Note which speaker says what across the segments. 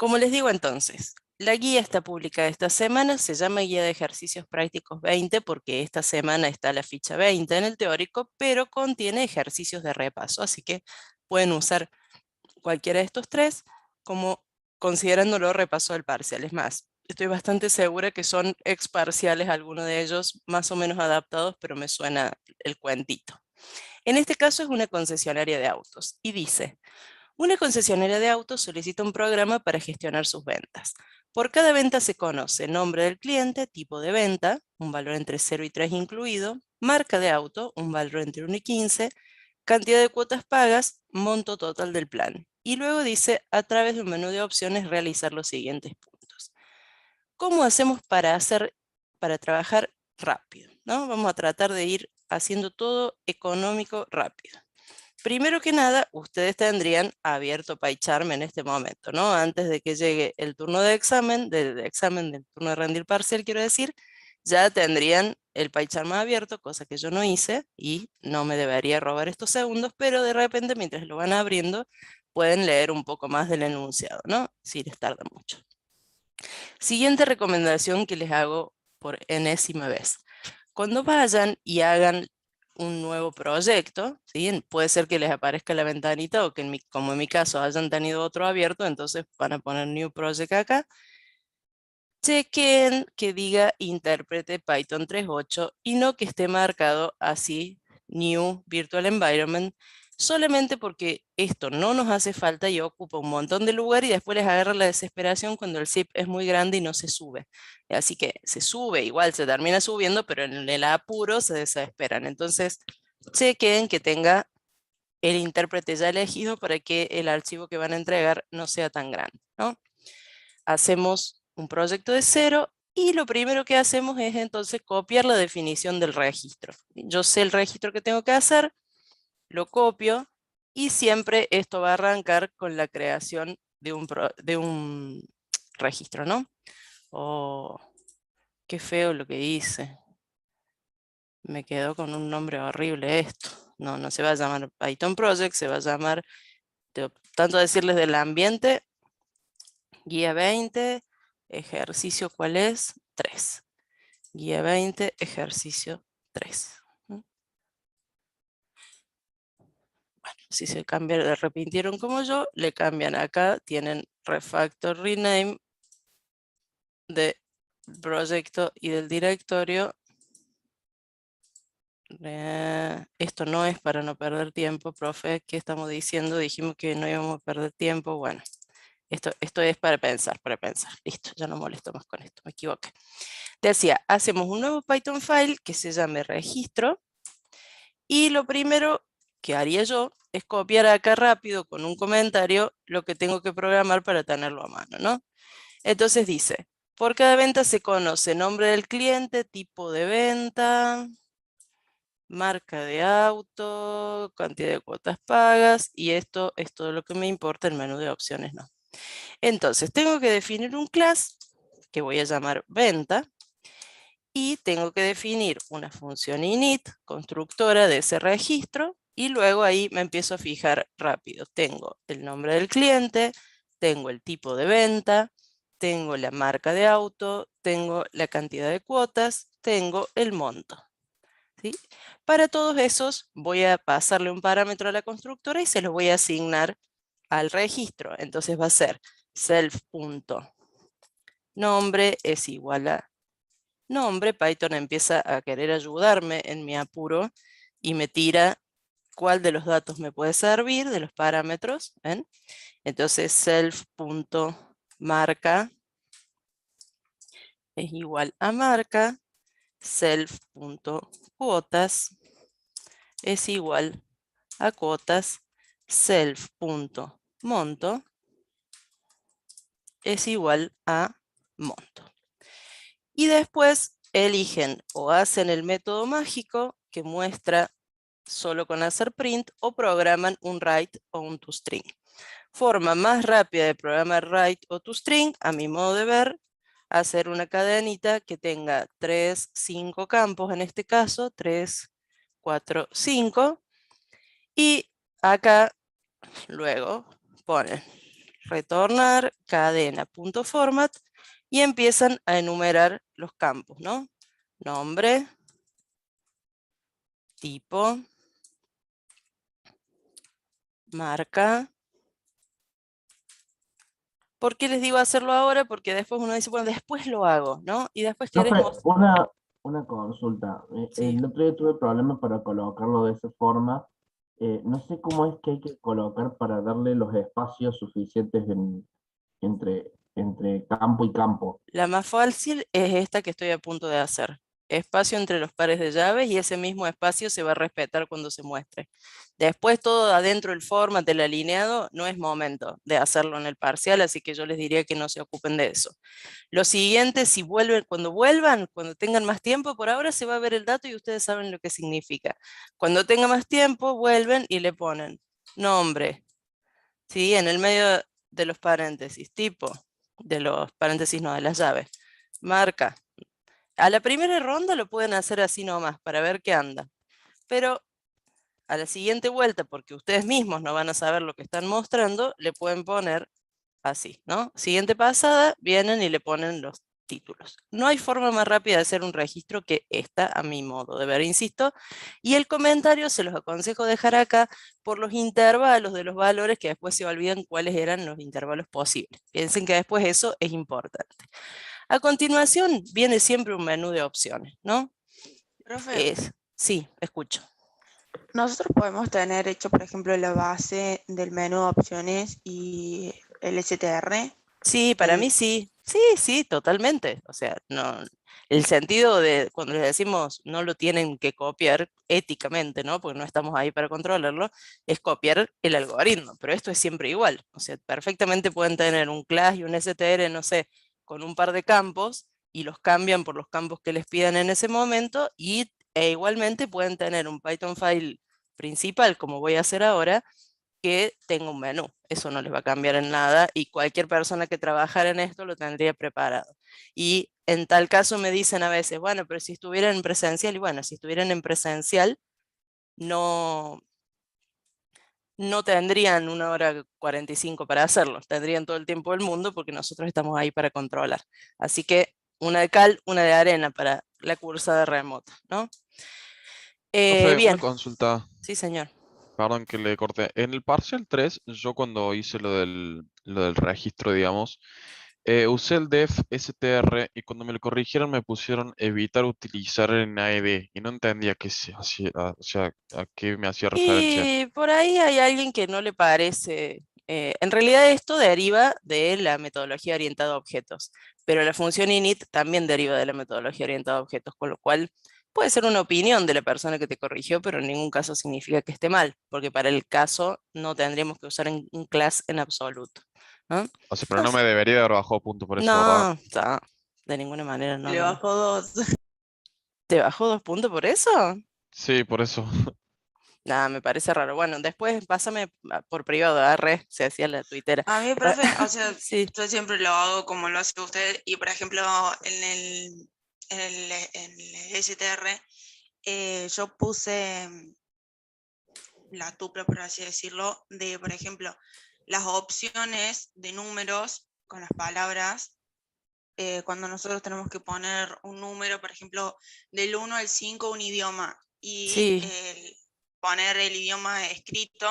Speaker 1: Como les digo entonces, la guía está publicada esta semana, se llama Guía de Ejercicios Prácticos 20 porque esta semana está la ficha 20 en el teórico, pero contiene ejercicios de repaso, así que pueden usar cualquiera de estos tres como considerándolo repaso del parcial. Es más, estoy bastante segura que son ex parciales algunos de ellos, más o menos adaptados, pero me suena el cuentito. En este caso es una concesionaria de autos y dice: una concesionaria de autos solicita un programa para gestionar sus ventas. Por cada venta se conoce nombre del cliente, tipo de venta, un valor entre 0 y 3 incluido, marca de auto, un valor entre 1 y 15, cantidad de cuotas pagas, monto total del plan. Y luego dice, a través de un menú de opciones, realizar los siguientes puntos. ¿Cómo hacemos para trabajar rápido? ¿No? Vamos a tratar de ir haciendo todo económico rápido. Primero que nada, ustedes tendrían abierto PyCharm en este momento, ¿no? Antes de que llegue el turno de examen, del turno de rendir parcial, quiero decir, ya tendrían el PyCharm abierto, cosa que yo no hice y no me debería robar estos segundos, pero de repente mientras lo van abriendo, pueden leer un poco más del enunciado, ¿no? Si les tarda mucho. Siguiente recomendación que les hago por enésima vez. Cuando vayan y hagan un nuevo proyecto, ¿sí? Puede ser que les aparezca la ventanita o que como en mi caso hayan tenido otro abierto, entonces van a poner New Project acá. Chequen que diga intérprete Python 3.8 y no que esté marcado así New Virtual Environment, solamente porque esto no nos hace falta y ocupa un montón de lugar y después les agarra la desesperación cuando el zip es muy grande y no se sube. Así que se sube, igual se termina subiendo, pero en el apuro se desesperan. Entonces, chequen que tenga el intérprete ya elegido para que el archivo que van a entregar no sea tan grande, ¿no? Hacemos un proyecto de cero y lo primero que hacemos es entonces copiar la definición del registro. Yo sé el registro que tengo que hacer, lo copio y siempre esto va a arrancar con la creación de un registro, ¿no? Oh, qué feo lo que hice. Me quedó con un nombre horrible esto. No, no se va a llamar Python Project, se va a llamar, tanto decirles del ambiente, guía 20, ejercicio, ¿cuál es? 3. Guía 20, ejercicio 3. Bueno, si se cambiaron, repitieron como yo, le cambian acá, tienen refactor rename de proyecto y del directorio. Esto no es para no perder tiempo, profe. ¿Qué estamos diciendo? Dijimos que no íbamos a perder tiempo. Bueno, esto es para pensar, Listo, ya no molesto más con esto, me equivoqué. Te decía, hacemos un nuevo Python file que se llame registro. Y lo primero que haría yo es copiar acá rápido con un comentario lo que tengo que programar para tenerlo a mano, ¿no? Entonces dice, por cada venta se conoce nombre del cliente, tipo de venta, marca de auto, cantidad de cuotas pagas, y esto es todo lo que me importa, el menú de opciones no. Entonces tengo que definir un class que voy a llamar venta, y tengo que definir una función init, constructora de ese registro, y luego ahí me empiezo a fijar rápido. Tengo el nombre del cliente, tengo el tipo de venta, tengo la marca de auto, tengo la cantidad de cuotas, tengo el monto. ¿Sí? Para todos esos voy a pasarle un parámetro a la constructora y se los voy a asignar al registro. Entonces va a ser self.nombre es igual a nombre. Python empieza a querer ayudarme en mi apuro y me tira cuál de los datos me puede servir, de los parámetros. ¿Ven? Entonces self.marca es igual a marca, self.cuotas es igual a cuotas, self.monto es igual a monto. Y después eligen o hacen el método mágico que muestra solo con hacer print o programan un write o un toString. Forma más rápida de programar write o toString, a mi modo de ver, hacer una cadenita que tenga 3, 5 campos, en este caso 3, 4, 5, y acá luego ponen retornar cadena.format y empiezan a enumerar los campos, ¿no? Nombre, tipo, marca. ¿Por qué les digo hacerlo ahora? Porque después uno dice, bueno, después lo hago, ¿no? Y después
Speaker 2: Profe,
Speaker 1: queremos...
Speaker 2: una consulta.
Speaker 1: Sí,
Speaker 2: El otro día tuve problemas para colocarlo de esa forma. No sé cómo es que hay que colocar para darle los espacios suficientes entre campo y campo.
Speaker 1: la más fácil es esta que estoy a punto de hacer. Espacio entre los pares de llaves y ese mismo espacio se va a respetar cuando se muestre. Después todo adentro del format del alineado no es momento de hacerlo en el parcial, así que yo les diría que no se ocupen de eso. Lo siguiente, si vuelvan, cuando tengan más tiempo, por ahora se va a ver el dato y ustedes saben lo que significa. Cuando tengan más tiempo, vuelven y le ponen nombre, ¿sí? En el medio de los paréntesis, tipo, de los paréntesis no, de las llaves, marca. A la primera ronda lo pueden hacer así nomás, para ver qué anda. Pero a la siguiente vuelta, porque ustedes mismos no van a saber lo que están mostrando, le pueden poner así, ¿no? Siguiente pasada, vienen y le ponen los títulos. No hay forma más rápida de hacer un registro que esta, a mi modo de ver, insisto. Y el comentario se los aconsejo dejar acá por los intervalos de los valores, que después se olvidan cuáles eran los intervalos posibles. Piensen que después eso es importante. A continuación viene siempre un menú de opciones, ¿no?
Speaker 3: Profe,
Speaker 1: Sí, escucho.
Speaker 3: nosotros podemos tener hecho, por ejemplo, la base del menú de opciones y el STR.
Speaker 1: Sí, para
Speaker 3: El,
Speaker 1: mí sí. Sí, sí, totalmente. O sea, no, el sentido de cuando les decimos no lo tienen que copiar éticamente, ¿no? Porque no estamos ahí para controlarlo, es copiar el algoritmo, pero esto es siempre igual. O sea, perfectamente pueden tener un class y un str, no sé, con un par de campos y los cambian por los campos que les pidan en ese momento e igualmente pueden tener un Python file principal, como voy a hacer ahora, que tenga un menú. Eso no les va a cambiar en nada y cualquier persona que trabajara en esto lo tendría preparado. Y en tal caso me dicen a veces, bueno, pero si estuvieran en presencial, y bueno, si estuvieran en presencial, no, no tendrían 1 hora 45 para hacerlo, tendrían todo el tiempo del mundo porque nosotros estamos ahí para controlar. Así que una de cal, una de arena para la cursada remota, ¿no?
Speaker 4: Profe, una
Speaker 1: Bien,
Speaker 4: consulta,
Speaker 1: sí señor.
Speaker 4: perdón que le corté. En el Parcial 3, yo cuando hice lo del registro, digamos, usé el def str y cuando me lo corrigieron me pusieron evitar utilizar el NAED y no entendía qué se hacía, o sea, a qué me hacía referencia.
Speaker 1: Y por ahí hay alguien que no le parece. En realidad esto deriva de la metodología orientada a objetos, pero la función init también deriva de la metodología orientada a objetos, con lo cual puede ser una opinión de la persona que te corrigió, pero en ningún caso significa que esté mal, porque para el caso no tendríamos que usar un class en absoluto, ¿no?
Speaker 4: O sea, pero no me
Speaker 1: Entonces,
Speaker 4: debería haber bajado punto por eso, ¿verdad?
Speaker 1: no, no, de ninguna manera, no,
Speaker 3: le
Speaker 1: no, no.
Speaker 3: bajó 2.
Speaker 1: ¿Te bajó 2 puntos por eso?
Speaker 4: Sí, por eso.
Speaker 1: Nada, me parece raro. Bueno, después pásame por privado, arre, se hacía la tuitera.
Speaker 3: A mí, profe, o sea,
Speaker 1: Sí,
Speaker 3: yo siempre lo hago como lo hace usted y, por ejemplo, en el STR, yo puse la tupla, por así decirlo, de, por ejemplo, las opciones de números con las palabras. Cuando nosotros tenemos que poner un número, por ejemplo, del 1 al 5, un idioma, y
Speaker 1: sí,
Speaker 3: poner el idioma escrito,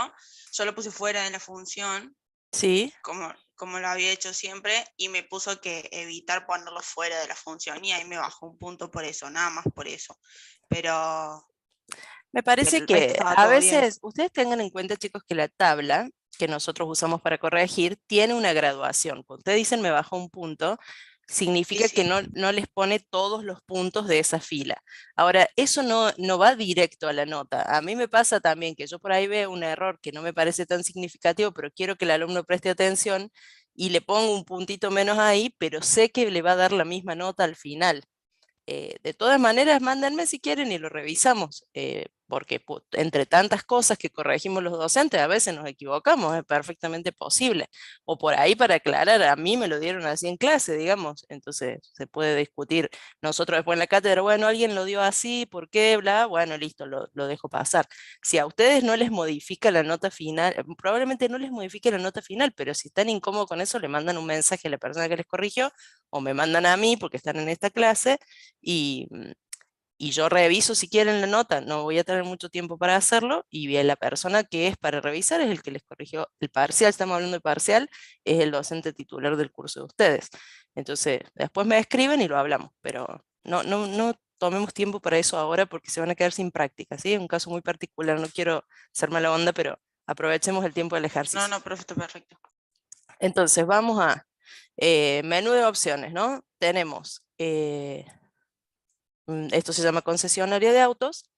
Speaker 3: yo lo puse fuera de la función,
Speaker 1: sí.
Speaker 3: como lo había hecho siempre, y me puso que evitar ponerlo fuera de la función, y ahí me bajó un punto por eso, nada más por eso. Pero,
Speaker 1: Me
Speaker 3: pero
Speaker 1: parece
Speaker 3: el resto
Speaker 1: que
Speaker 3: estaba
Speaker 1: a
Speaker 3: todo bien.
Speaker 1: veces ustedes tengan en cuenta, chicos, que la tabla que nosotros usamos para corregir tiene una graduación. Cuando ustedes dicen me bajó un punto,
Speaker 3: Sí,
Speaker 1: significa que
Speaker 3: sí.
Speaker 1: no les pone todos los puntos de esa fila. Ahora, eso no va directo a la nota. A mí me pasa también que yo por ahí veo un error que no me parece tan significativo, pero quiero que el alumno preste atención y le pongo un puntito menos ahí, pero sé que le va a dar la misma nota al final. De todas maneras, mándenme si quieren y lo revisamos. porque entre tantas cosas que corregimos los docentes, a veces nos equivocamos, es perfectamente posible. O por ahí para aclarar, a mí me lo dieron así en clase, digamos, entonces se puede discutir. Nosotros después en la cátedra, bueno, alguien lo dio así, ¿por qué? Bla, bueno, listo, lo dejo pasar. Si a ustedes no les modifica la nota final, probablemente no les modifique la nota final, pero si están incómodos con eso, le mandan un mensaje a la persona que les corrigió, o me mandan a mí porque están en esta clase, y yo reviso si quieren la nota, no voy a tener mucho tiempo para hacerlo, y la persona que es para revisar es el que les corrigió el parcial, estamos hablando de parcial, es el docente titular del curso de ustedes. Entonces, después me escriben y lo hablamos, pero no tomemos tiempo para eso ahora porque se van a quedar sin práctica, ¿sí? Es un caso muy particular, no quiero ser mala onda, pero aprovechemos el tiempo del ejercicio.
Speaker 3: No, profe, está perfecto.
Speaker 1: Entonces, vamos a menú de opciones, ¿no? Tenemos... esto se llama concesionaria de autos.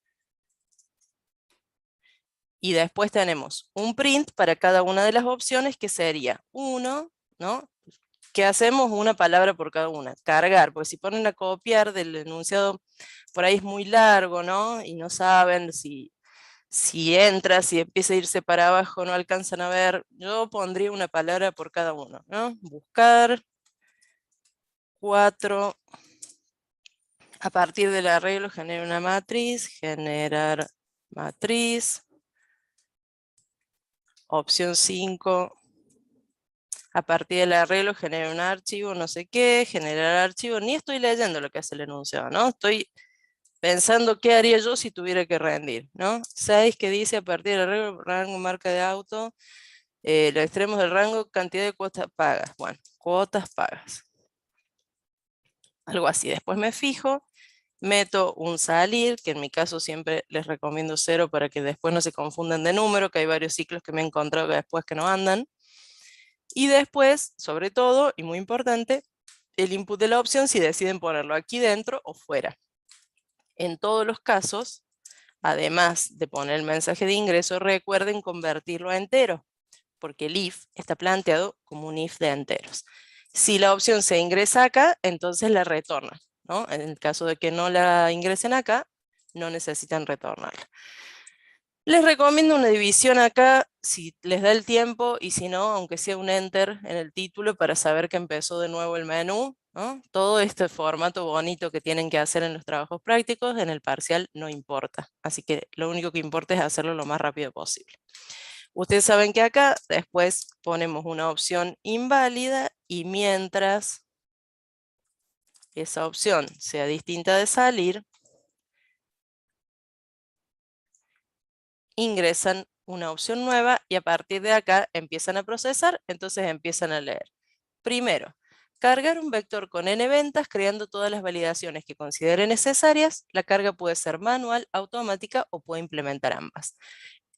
Speaker 1: Y después tenemos un print para cada una de las opciones que sería 1, ¿no? ¿Qué hacemos? Una palabra por cada una. Cargar, porque si ponen a copiar del enunciado, por ahí es muy largo, ¿no? Y no saben si entra, si empieza a irse para abajo, no alcanzan a ver. Yo pondría una palabra por cada uno, ¿no? Buscar, 4... A partir del arreglo genera una matriz, generar matriz. Opción 5, a partir del arreglo genera un archivo, no sé qué, generar archivo. Ni estoy leyendo lo que hace el enunciado, ¿no? Estoy pensando qué haría yo si tuviera que rendir, ¿no? 6 que dice a partir del arreglo, rango, marca de auto, los extremos del rango, cantidad de cuotas pagas. Bueno, cuotas pagas. Algo así. Después me fijo. Meto un salir, que en mi caso siempre les recomiendo 0 para que después no se confundan de número, que hay varios ciclos que me he encontrado que después que no andan. Y después, sobre todo, y muy importante, el input de la opción si deciden ponerlo aquí dentro o fuera. En todos los casos, además de poner el mensaje de ingreso, recuerden convertirlo a entero, porque el if está planteado como un if de enteros. Si la opción se ingresa acá, entonces la retorna, ¿no? En el caso de que no la ingresen acá, no necesitan retornarla. Les recomiendo una división acá, si les da el tiempo, y si no, aunque sea un enter en el título para saber que empezó de nuevo el menú, ¿no? Todo este formato bonito que tienen que hacer en los trabajos prácticos, en el parcial no importa. Así que lo único que importa es hacerlo lo más rápido posible. Ustedes saben que acá después ponemos una opción inválida y mientras esa opción sea distinta de salir, ingresan una opción nueva y a partir de acá empiezan a procesar, entonces empiezan a leer. Primero, cargar un vector con n ventas creando todas las validaciones que consideren necesarias. La carga puede ser manual, automática o puede implementar ambas.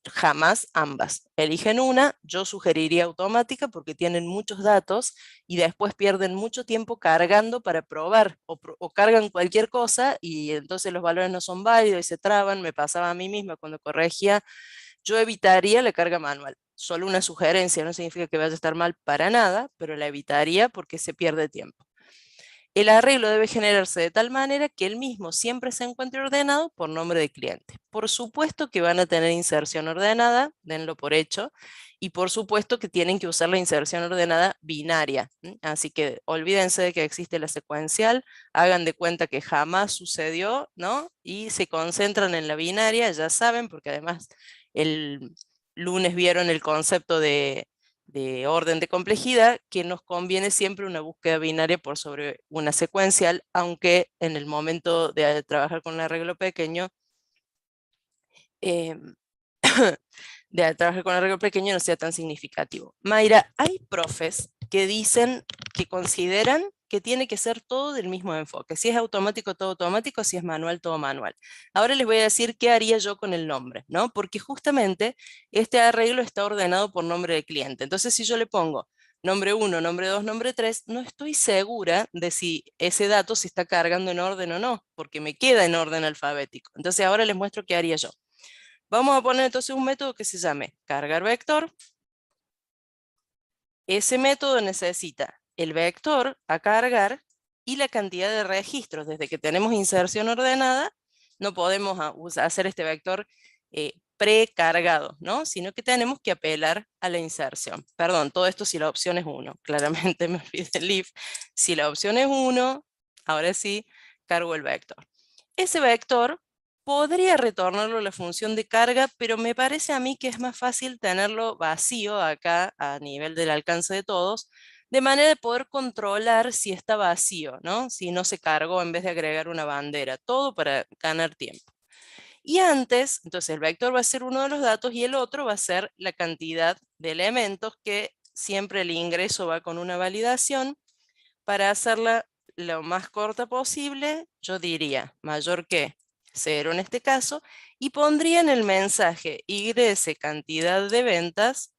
Speaker 1: Jamás ambas. Eligen una, yo sugeriría automática porque tienen muchos datos y después pierden mucho tiempo cargando para probar o cargan cualquier cosa y entonces los valores no son válidos y se traban. Me pasaba a mí misma cuando corregía. Yo evitaría la carga manual. Solo una sugerencia, no significa que vaya a estar mal para nada, pero la evitaría porque se pierde tiempo. El arreglo debe generarse de tal manera que el mismo siempre se encuentre ordenado por nombre de cliente. Por supuesto que van a tener inserción ordenada, denlo por hecho, y por supuesto que tienen que usar la inserción ordenada binaria. Así que olvídense de que existe la secuencial, hagan de cuenta que jamás sucedió, ¿no? Y se concentran en la binaria, ya saben, porque además el lunes vieron el concepto de orden de complejidad, que nos conviene siempre una búsqueda binaria por sobre una secuencial, aunque en el momento de trabajar con un arreglo pequeño, no sea tan significativo. Mayra, hay profes que dicen, que consideran que tiene que ser todo del mismo enfoque. Si es automático, todo automático, si es manual, todo manual. Ahora les voy a decir qué haría yo con el nombre, ¿no? Porque justamente este arreglo está ordenado por nombre de cliente. Entonces, si yo le pongo nombre 1, nombre 2, nombre 3, no estoy segura de si ese dato se está cargando en orden o no, porque me queda en orden alfabético. Entonces, ahora les muestro qué haría yo. Vamos a poner entonces un método que se llame cargar vector. Ese método necesita el vector a cargar y la cantidad de registros, desde que tenemos inserción ordenada, no podemos hacer este vector precargado, ¿no? Sino que tenemos que apelar a la inserción. Perdón, todo esto si la opción es 1. Claramente me olvidé el if. Si la opción es 1, ahora sí, cargo el vector. Ese vector podría retornarlo a la función de carga, pero me parece a mí que es más fácil tenerlo vacío acá a nivel del alcance de todos, de manera de poder controlar si está vacío, ¿no? Si no se cargó en vez de agregar una bandera, todo para ganar tiempo. Y antes, entonces el vector va a ser uno de los datos y el otro va a ser la cantidad de elementos, que siempre el ingreso va con una validación. Para hacerla lo más corta posible, yo diría mayor que 0 en este caso, y pondría en el mensaje ingrese cantidad de ventas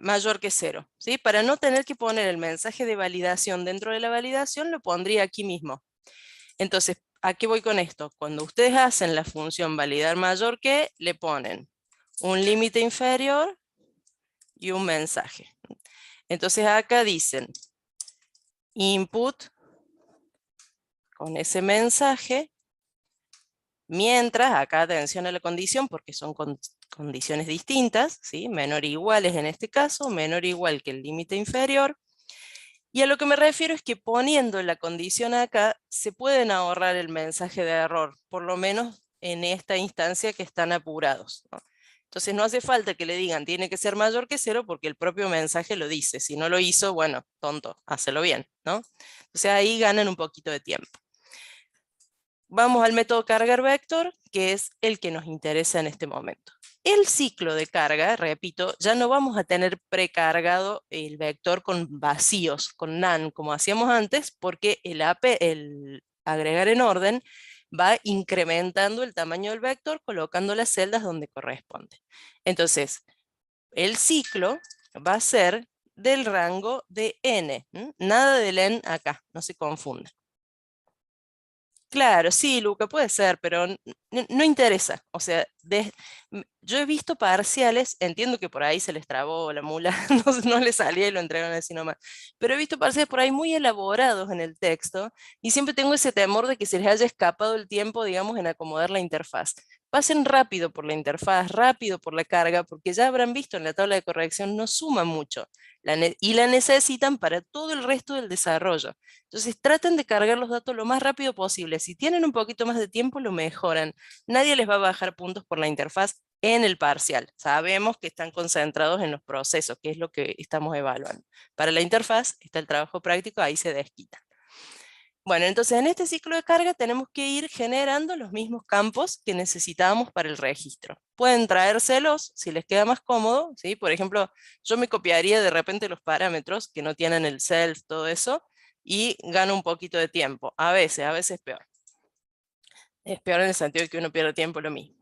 Speaker 1: mayor que 0, ¿sí? Para no tener que poner el mensaje de validación dentro de la validación, lo pondría aquí mismo. Entonces, ¿a qué voy con esto? Cuando ustedes hacen la función validar mayor que, le ponen un límite inferior y un mensaje. Entonces acá dicen input con ese mensaje, mientras, acá atención a la condición porque son condiciones distintas, ¿sí? Menor o iguales en este caso, menor o igual que el límite inferior. Y a lo que me refiero es que poniendo la condición acá, se pueden ahorrar el mensaje de error, por lo menos en esta instancia que están apurados, ¿no? Entonces no hace falta que le digan, tiene que ser mayor que 0, porque el propio mensaje lo dice. Si no lo hizo, bueno, tonto, hácelo bien, ¿no? O sea, ahí ganan un poquito de tiempo. Vamos al método cargar vector, que es el que nos interesa en este momento. El ciclo de carga, repito, ya no vamos a tener precargado el vector con vacíos, con none, como hacíamos antes, porque el agregar en orden va incrementando el tamaño del vector, colocando las celdas donde corresponde. Entonces, el ciclo va a ser del rango de n, nada de len acá, no se confunda. Claro, sí, Luca, puede ser, pero no interesa. O sea, yo he visto parciales, entiendo que por ahí se les trabó la mula, no les salía y lo entregaron así nomás, pero he visto parciales por ahí muy elaborados en el texto y siempre tengo ese temor de que se les haya escapado el tiempo, digamos, en acomodar la interfaz. Pasen rápido por la interfaz, rápido por la carga, porque ya habrán visto en la tabla de corrección, no suma mucho y la necesitan para todo el resto del desarrollo. Entonces traten de cargar los datos lo más rápido posible. Si tienen un poquito más de tiempo, lo mejoran. Nadie les va a bajar puntos por la interfaz en el parcial. Sabemos que están concentrados en los procesos, que es lo que estamos evaluando. Para la interfaz está el trabajo práctico, ahí se desquita. Bueno, entonces en este ciclo de carga tenemos que ir generando los mismos campos que necesitábamos para el registro. Pueden traérselos si les queda más cómodo, ¿sí? Por ejemplo, yo me copiaría de repente los parámetros que no tienen el self, todo eso, y gano un poquito de tiempo. A veces peor. Es peor en el sentido de que uno pierde tiempo lo mismo.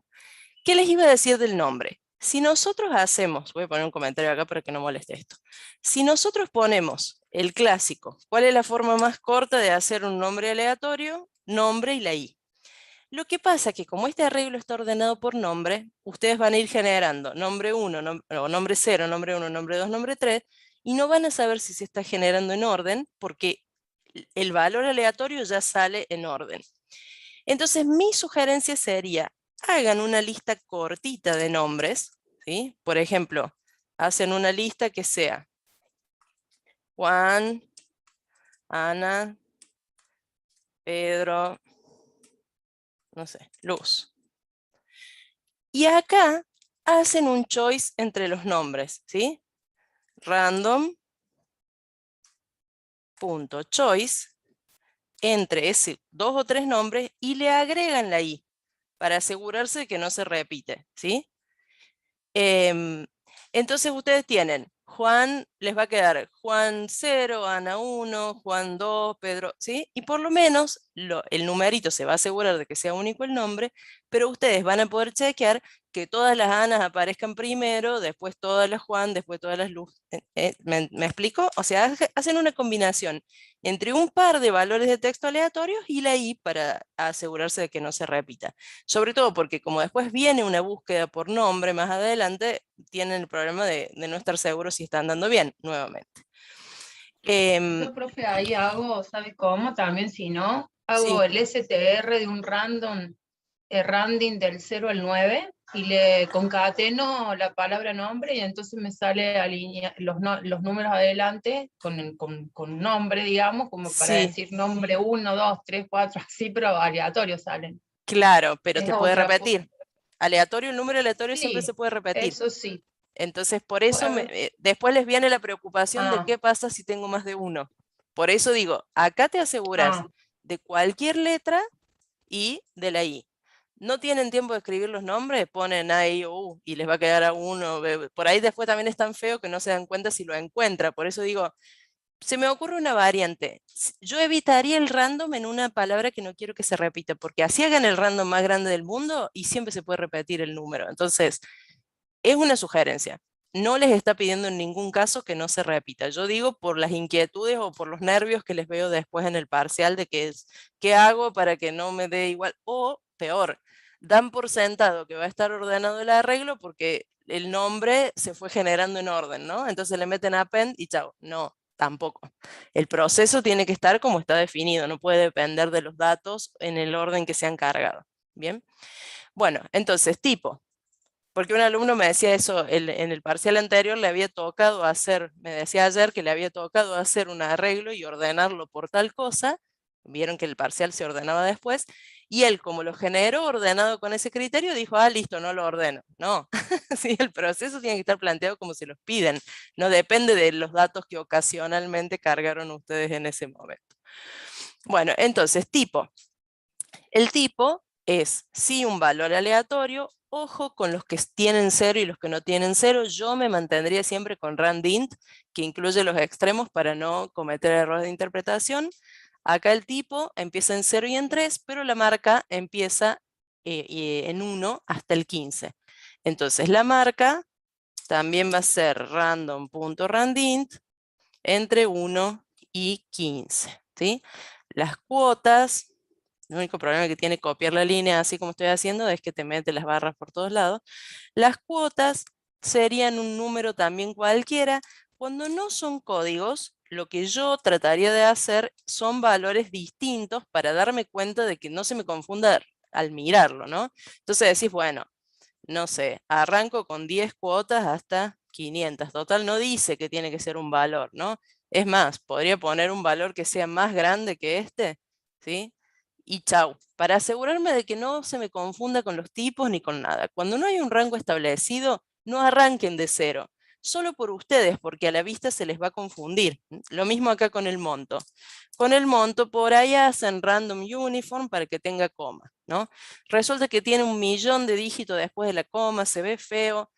Speaker 1: ¿Qué les iba a decir del nombre? Si nosotros hacemos, voy a poner un comentario acá para que no moleste esto. Si nosotros ponemos el clásico, ¿cuál es la forma más corta de hacer un nombre aleatorio? Nombre y la i. Lo que pasa es que como este arreglo está ordenado por nombre, ustedes van a ir generando nombre 1, o nombre 0, nombre 1, nombre 2, nombre 3, y no van a saber si se está generando en orden, porque el valor aleatorio ya sale en orden. Entonces mi sugerencia sería, hagan una lista cortita de nombres, ¿sí? Por ejemplo, hacen una lista que sea Juan, Ana, Pedro, no sé, Luz. Y acá hacen un choice entre los nombres, ¿sí? Random.choice entre ese 2 o 3 nombres y le agregan la i para asegurarse de que no se repite, ¿sí? Entonces ustedes tienen, Juan, les va a quedar Juan 0, Ana 1, Juan 2, Pedro, ¿sí? Y por lo menos el numerito se va a asegurar de que sea único el nombre, pero ustedes van a poder chequear que todas las Anas aparezcan primero, después todas las Juan, después todas las Luz. ¿Me explico? O sea, hacen una combinación entre un par de valores de texto aleatorios y la i para asegurarse de que no se repita. Sobre todo porque como después viene una búsqueda por nombre más adelante, tienen el problema de no estar seguros si están dando bien, nuevamente.
Speaker 5: Yo, profe, ahí hago, ¿sabe cómo? También, si no, hago
Speaker 1: Sí.
Speaker 5: el STR de un random, random del 0 al 9, y le concateno la palabra nombre, y entonces me sale los números adelante con nombre, digamos, como para
Speaker 1: Sí,
Speaker 5: decir nombre 1, 2, 3, 4, así, pero aleatorios salen.
Speaker 1: claro, pero
Speaker 5: Es
Speaker 1: te puede
Speaker 5: otra forma.
Speaker 1: repetir. Aleatorio, el número aleatorio siempre se
Speaker 5: Sí,
Speaker 1: puede repetir.
Speaker 5: eso sí.
Speaker 1: Entonces, por eso
Speaker 5: Bueno,
Speaker 1: después les viene la preocupación de
Speaker 5: ah,
Speaker 1: qué pasa si tengo más de uno. Por eso digo, acá te aseguras
Speaker 5: ah,
Speaker 1: de cualquier letra y de la I. No tienen tiempo de escribir los nombres, ponen A, I, O, U y les va a quedar a uno. Por ahí después también es tan feo que no se dan cuenta si lo encuentra. Por eso digo, se me ocurre una variante. Yo evitaría el random en una palabra que no quiero que se repita, porque así hagan el random más grande del mundo y siempre se puede repetir el número. Entonces, es una sugerencia. No les está pidiendo en ningún caso que no se repita. Yo digo por las inquietudes o por los nervios que les veo después en el parcial de que es, ¿qué hago para que no me dé igual? O peor, dan por sentado que va a estar ordenado el arreglo porque el nombre se fue generando en orden, ¿no? Entonces le meten append y chao. No, tampoco. El proceso tiene que estar como está definido, no puede depender de los datos en el orden que se han cargado. ¿Bien? Bueno, entonces, tipo. Porque un alumno me decía eso, en el parcial anterior le había tocado hacer, me decía ayer que le había tocado hacer un arreglo y ordenarlo por tal cosa, vieron que el parcial se ordenaba después, y él como lo generó ordenado con ese criterio, dijo, ah, listo, no lo ordeno. No, sí, el proceso tiene que estar planteado como se los piden, no depende de los datos que ocasionalmente cargaron ustedes en ese momento. Bueno, entonces, tipo. El tipo es sí un valor aleatorio. Ojo con los que tienen 0 y los que no tienen 0. Yo me mantendría siempre con randint, que incluye los extremos para no cometer errores de interpretación. Acá el tipo empieza en 0 y en 3, pero la marca empieza en 1 hasta el 15. Entonces la marca también va a ser random.randint entre 1 y 15. ¿Sí? Las cuotas. El único problema que tiene copiar la línea así como estoy haciendo es que te mete las barras por todos lados. Las cuotas serían un número también cualquiera. Cuando no son códigos, lo que yo trataría de hacer son valores distintos para darme cuenta de que no se me confunda al mirarlo, ¿no? Entonces decís, bueno, no sé, arranco con 10 cuotas hasta 500. Total, no dice que tiene que ser un valor, ¿no? Es más, podría poner un valor que sea más grande que este, ¿sí? Y chau, para asegurarme de que no se me confunda con los tipos ni con nada. Cuando no hay un rango establecido, no arranquen de 0, solo por ustedes, porque a la vista se les va a confundir. Lo mismo acá con el monto. Con el monto por ahí hacen random uniform para que tenga coma, ¿no? Resulta que tiene 1.000.000 de dígitos después de la coma, se ve feo,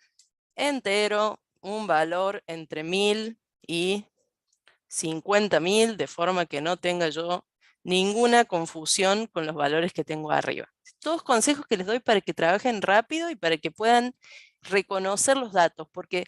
Speaker 1: entero, un valor entre 1000 y 50.000, de forma que no tenga yo ninguna confusión con los valores que tengo arriba. Todos consejos que les doy para que trabajen rápido y para que puedan reconocer los datos, porque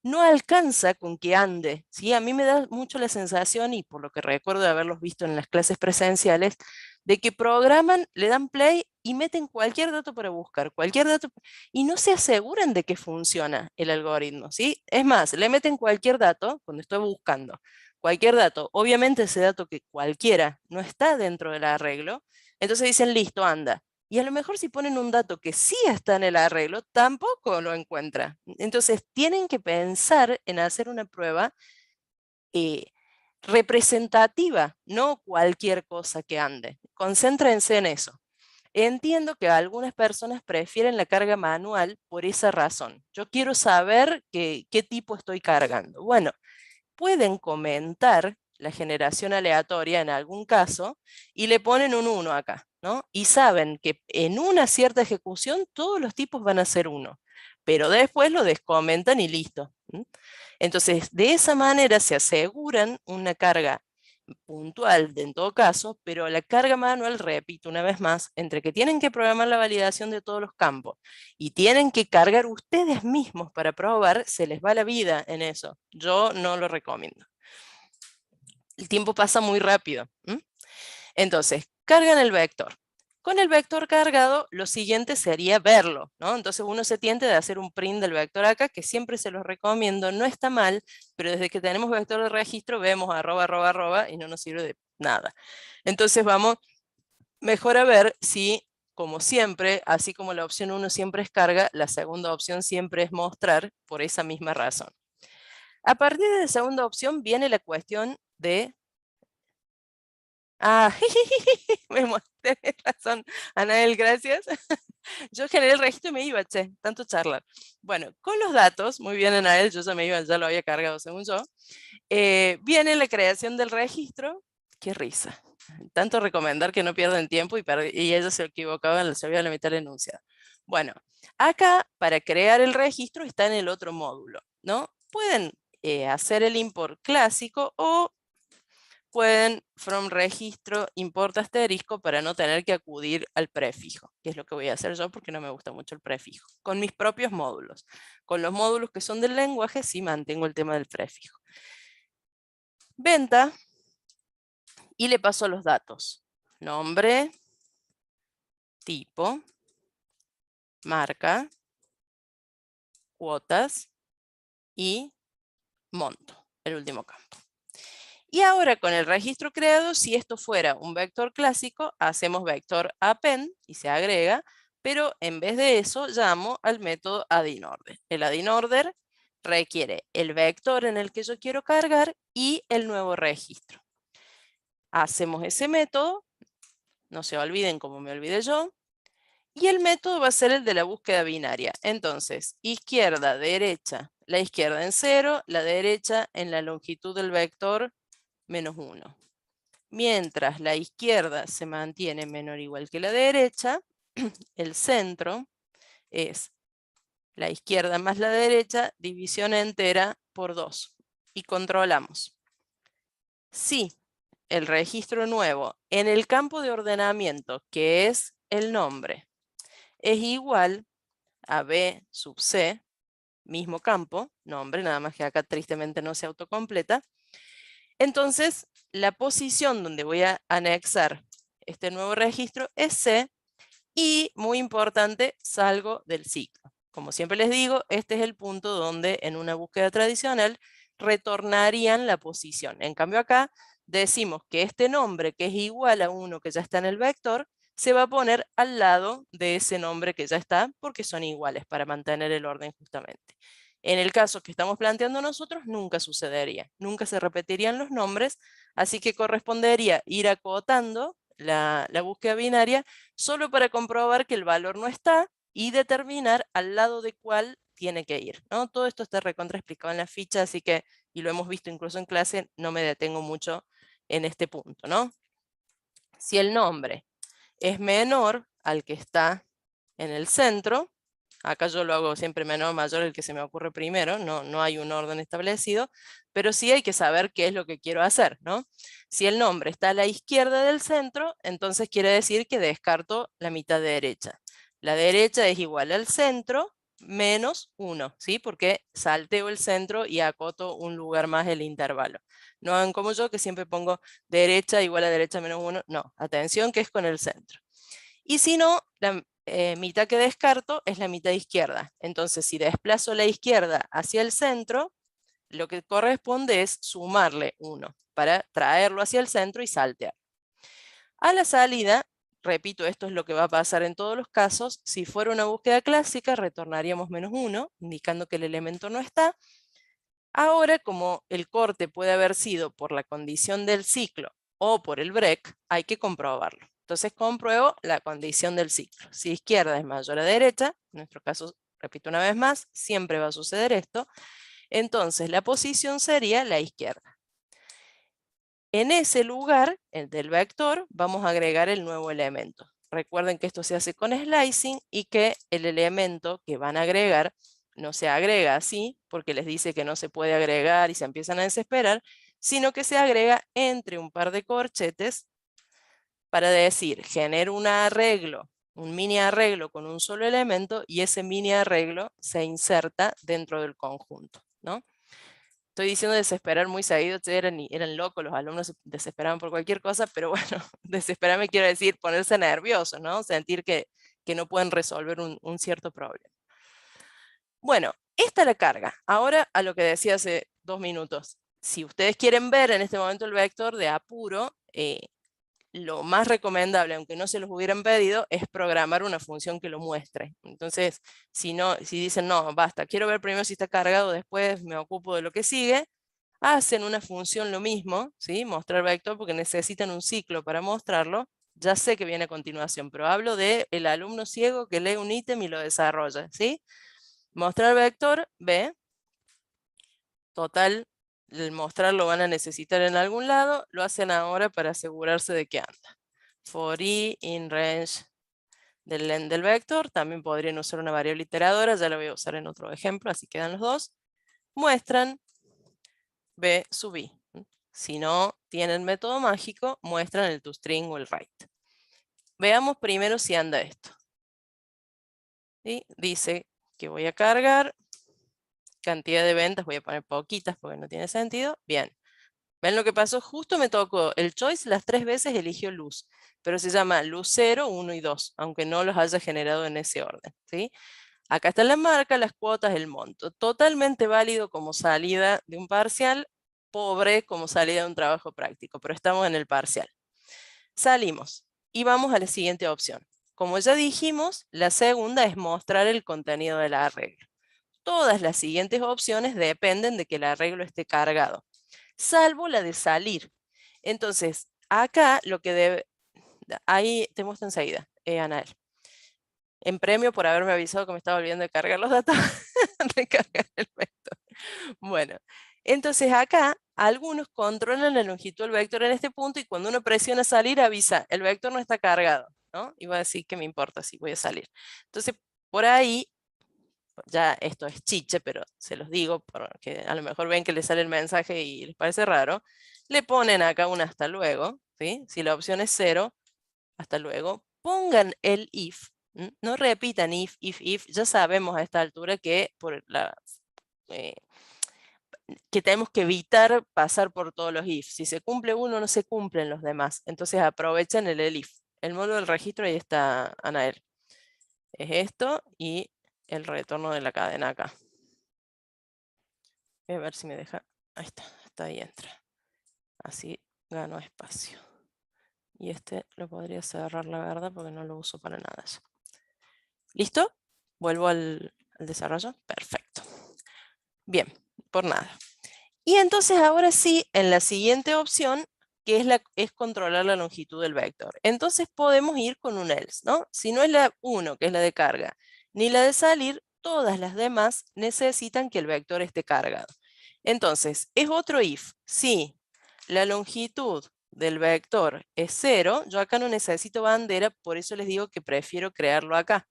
Speaker 1: no alcanza con que ande, ¿sí? A mí me da mucho la sensación, y por lo que recuerdo de haberlos visto en las clases presenciales, de que programan, le dan play y meten cualquier dato para buscar, cualquier dato, y no se aseguran de que funciona el algoritmo, ¿sí? Es más, le meten cualquier dato cuando estoy buscando, cualquier dato. Obviamente ese dato que cualquiera no está dentro del arreglo, entonces dicen, listo, anda. Y a lo mejor si ponen un dato que sí está en el arreglo, tampoco lo encuentra. Entonces tienen que pensar en hacer una prueba representativa, no cualquier cosa que ande. Concéntrense en eso. Entiendo que algunas personas prefieren la carga manual por esa razón. Yo quiero saber qué tipo estoy cargando. Bueno, pueden comentar la generación aleatoria en algún caso y le ponen un 1 acá, ¿no? Y saben que en una cierta ejecución todos los tipos van a ser 1, pero después lo descomentan y listo. Entonces, de esa manera se aseguran una carga puntual en todo caso, pero la carga manual, repito una vez más, entre que tienen que programar la validación de todos los campos y tienen que cargar ustedes mismos para probar, se les va la vida en eso. Yo no lo recomiendo. El tiempo pasa muy rápido. Entonces, cargan el vector. Con el vector cargado, lo siguiente sería verlo, ¿no? Entonces uno se tiende de hacer un print del vector acá, que siempre se los recomiendo, no está mal, pero desde que tenemos vector de registro vemos @ y no nos sirve de nada. Entonces vamos mejor a ver si, como siempre, así como la opción 1 siempre es carga, la segunda opción siempre es mostrar por esa misma razón. A partir de la segunda opción viene la cuestión de... Ah, tenés razón, Anael, gracias. Yo generé el registro y me iba, che, tanto charlar. Bueno, con los datos, muy bien Anael, yo ya me iba, ya lo había cargado según yo. Viene la creación del registro. Qué risa. Tanto recomendar que no pierdan tiempo y ella se equivocaba, se había la mitad del enunciado. Bueno, acá para crear el registro está en el otro módulo, ¿no? Pueden hacer el import clásico o pueden from registro import asterisco para no tener que acudir al prefijo, que es lo que voy a hacer yo porque no me gusta mucho el prefijo, con mis propios módulos. Con los módulos que son del lenguaje sí mantengo el tema del prefijo. Venta, y le paso los datos. Nombre, tipo, marca, cuotas y monto, el último campo. Y ahora con el registro creado, si esto fuera un vector clásico, hacemos vector append y se agrega, pero en vez de eso llamo al método addInOrder. El addInOrder requiere el vector en el que yo quiero cargar y el nuevo registro. Hacemos ese método, no se olviden como me olvidé yo, y el método va a ser el de la búsqueda binaria. Entonces, izquierda, derecha, la izquierda en 0, la derecha en la longitud del vector -1. Mientras la izquierda se mantiene menor o igual que la derecha, el centro es la izquierda más la derecha, división entera por 2. Y controlamos. Si el registro nuevo en el campo de ordenamiento, que es el nombre, es igual a B sub C, mismo campo, nombre, nada más que acá tristemente no se autocompleta, entonces la posición donde voy a anexar este nuevo registro es C y, muy importante, salgo del ciclo. Como siempre les digo, este es el punto donde en una búsqueda tradicional retornarían la posición. En cambio acá decimos que este nombre, que es igual a uno que ya está en el vector, se va a poner al lado de ese nombre que ya está, porque son iguales para mantener el orden justamente. En el caso que estamos planteando nosotros, nunca sucedería, nunca se repetirían los nombres, así que correspondería ir acotando la búsqueda binaria solo para comprobar que el valor no está y determinar al lado de cuál tiene que ir, ¿no? Todo esto está recontra explicado en la ficha, así que, y lo hemos visto incluso en clase, no me detengo mucho en este punto, ¿no? Si el nombre es menor al que está en el centro, acá yo lo hago siempre menor o mayor el que se me ocurre primero, no hay un orden establecido, pero sí hay que saber qué es lo que quiero hacer, ¿no? Si el nombre está a la izquierda del centro, entonces quiere decir que descarto la mitad derecha. La derecha es igual al centro menos 1, ¿sí? Porque salteo el centro y acoto un lugar más el intervalo. No hagan como yo, que siempre pongo derecha igual a derecha menos 1. No, atención que es con el centro. Y si no, la mitad que descarto es la mitad izquierda. Entonces, si desplazo la izquierda hacia el centro, lo que corresponde es sumarle 1 para traerlo hacia el centro y saltear. A la salida, repito, esto es lo que va a pasar en todos los casos. Si fuera una búsqueda clásica, retornaríamos -1, indicando que el elemento no está. Ahora, como el corte puede haber sido por la condición del ciclo o por el break, hay que comprobarlo. Entonces compruebo la condición del ciclo. Si izquierda es mayor a derecha, en nuestro caso, repito una vez más, siempre va a suceder esto, entonces la posición sería la izquierda. En ese lugar, el del vector, vamos a agregar el nuevo elemento. Recuerden que esto se hace con slicing y que el elemento que van a agregar no se agrega así, porque les dice que no se puede agregar y se empiezan a desesperar, sino que se agrega entre un par de corchetes para decir, genero un arreglo, un mini arreglo con un solo elemento y ese mini arreglo se inserta dentro del conjunto, ¿no? Estoy diciendo desesperar muy seguido, eran locos, los alumnos se desesperaban por cualquier cosa, pero bueno, desesperarme quiero decir ponerse nerviosos, ¿no? Sentir que no pueden resolver un cierto problema. Bueno, esta es la carga. Ahora a lo que decía hace 2 minutos. Si ustedes quieren ver en este momento el vector de apuro, lo más recomendable, aunque no se los hubieran pedido, es programar una función que lo muestre. Entonces, si dicen, no, basta, quiero ver primero si está cargado, después me ocupo de lo que sigue, hacen una función lo mismo, ¿sí? Mostrar vector, porque necesitan un ciclo para mostrarlo. Ya sé que viene a continuación, pero hablo del alumno ciego que lee un ítem y lo desarrolla, ¿sí? Mostrar vector, B. Total, el mostrar lo van a necesitar en algún lado, lo hacen ahora para asegurarse de que anda. For i in range del len del vector, también podrían usar una variable iteradora, ya la voy a usar en otro ejemplo, así quedan los dos. Muestran b sub i. Si no tienen método mágico, muestran el toString o el write. Veamos primero si anda esto. ¿Sí? Dice que voy a cargar. Cantidad de ventas, voy a poner poquitas porque no tiene sentido. Bien. ¿Ven lo que pasó? Justo me tocó el choice, las 3 veces eligió luz, pero se llama luz 0, 1 y 2, aunque no los haya generado en ese orden, ¿sí? Acá está la marca, las cuotas, el monto. Totalmente válido como salida de un parcial, pobre como salida de un trabajo práctico, pero estamos en el parcial. Salimos y vamos a la siguiente opción. Como ya dijimos, la segunda es mostrar el contenido del arreglo. Todas las siguientes opciones dependen de que el arreglo esté cargado, salvo la de salir. Entonces, acá lo que debe... Ahí te muestro enseguida, Anael. En premio por haberme avisado que me estaba olvidando de cargar los datos, de cargar el vector. Bueno, entonces acá algunos controlan la longitud del vector en este punto y cuando uno presiona salir avisa, el vector no está cargado, ¿no? Y va a decir que me importa si voy a salir. Entonces, por ahí, ya esto es chiche, pero se los digo porque a lo mejor ven que les sale el mensaje y les parece raro, le ponen acá un hasta luego, ¿sí? Si la opción es 0, hasta luego, pongan el if, no repitan if, ya sabemos a esta altura que que tenemos que evitar pasar por todos los if. Si se cumple uno, no se cumplen los demás. Entonces aprovechen el if. El módulo del registro, ahí está Anael. Es esto y el retorno de la cadena acá. Voy a ver si me deja. Ahí está ahí entra. Así gano espacio. Y este lo podría cerrar, la verdad, porque no lo uso para nada. ¿Listo? Vuelvo al desarrollo. Perfecto. Bien, por nada. Y entonces ahora sí, en la siguiente opción, que es controlar la longitud del vector. Entonces podemos ir con un else, ¿no? Si no es la 1, que es la de carga, ni la de salir, todas las demás necesitan que el vector esté cargado. Entonces, es otro if. Si la longitud del vector es 0, yo acá no necesito bandera, por eso les digo que prefiero crearlo acá.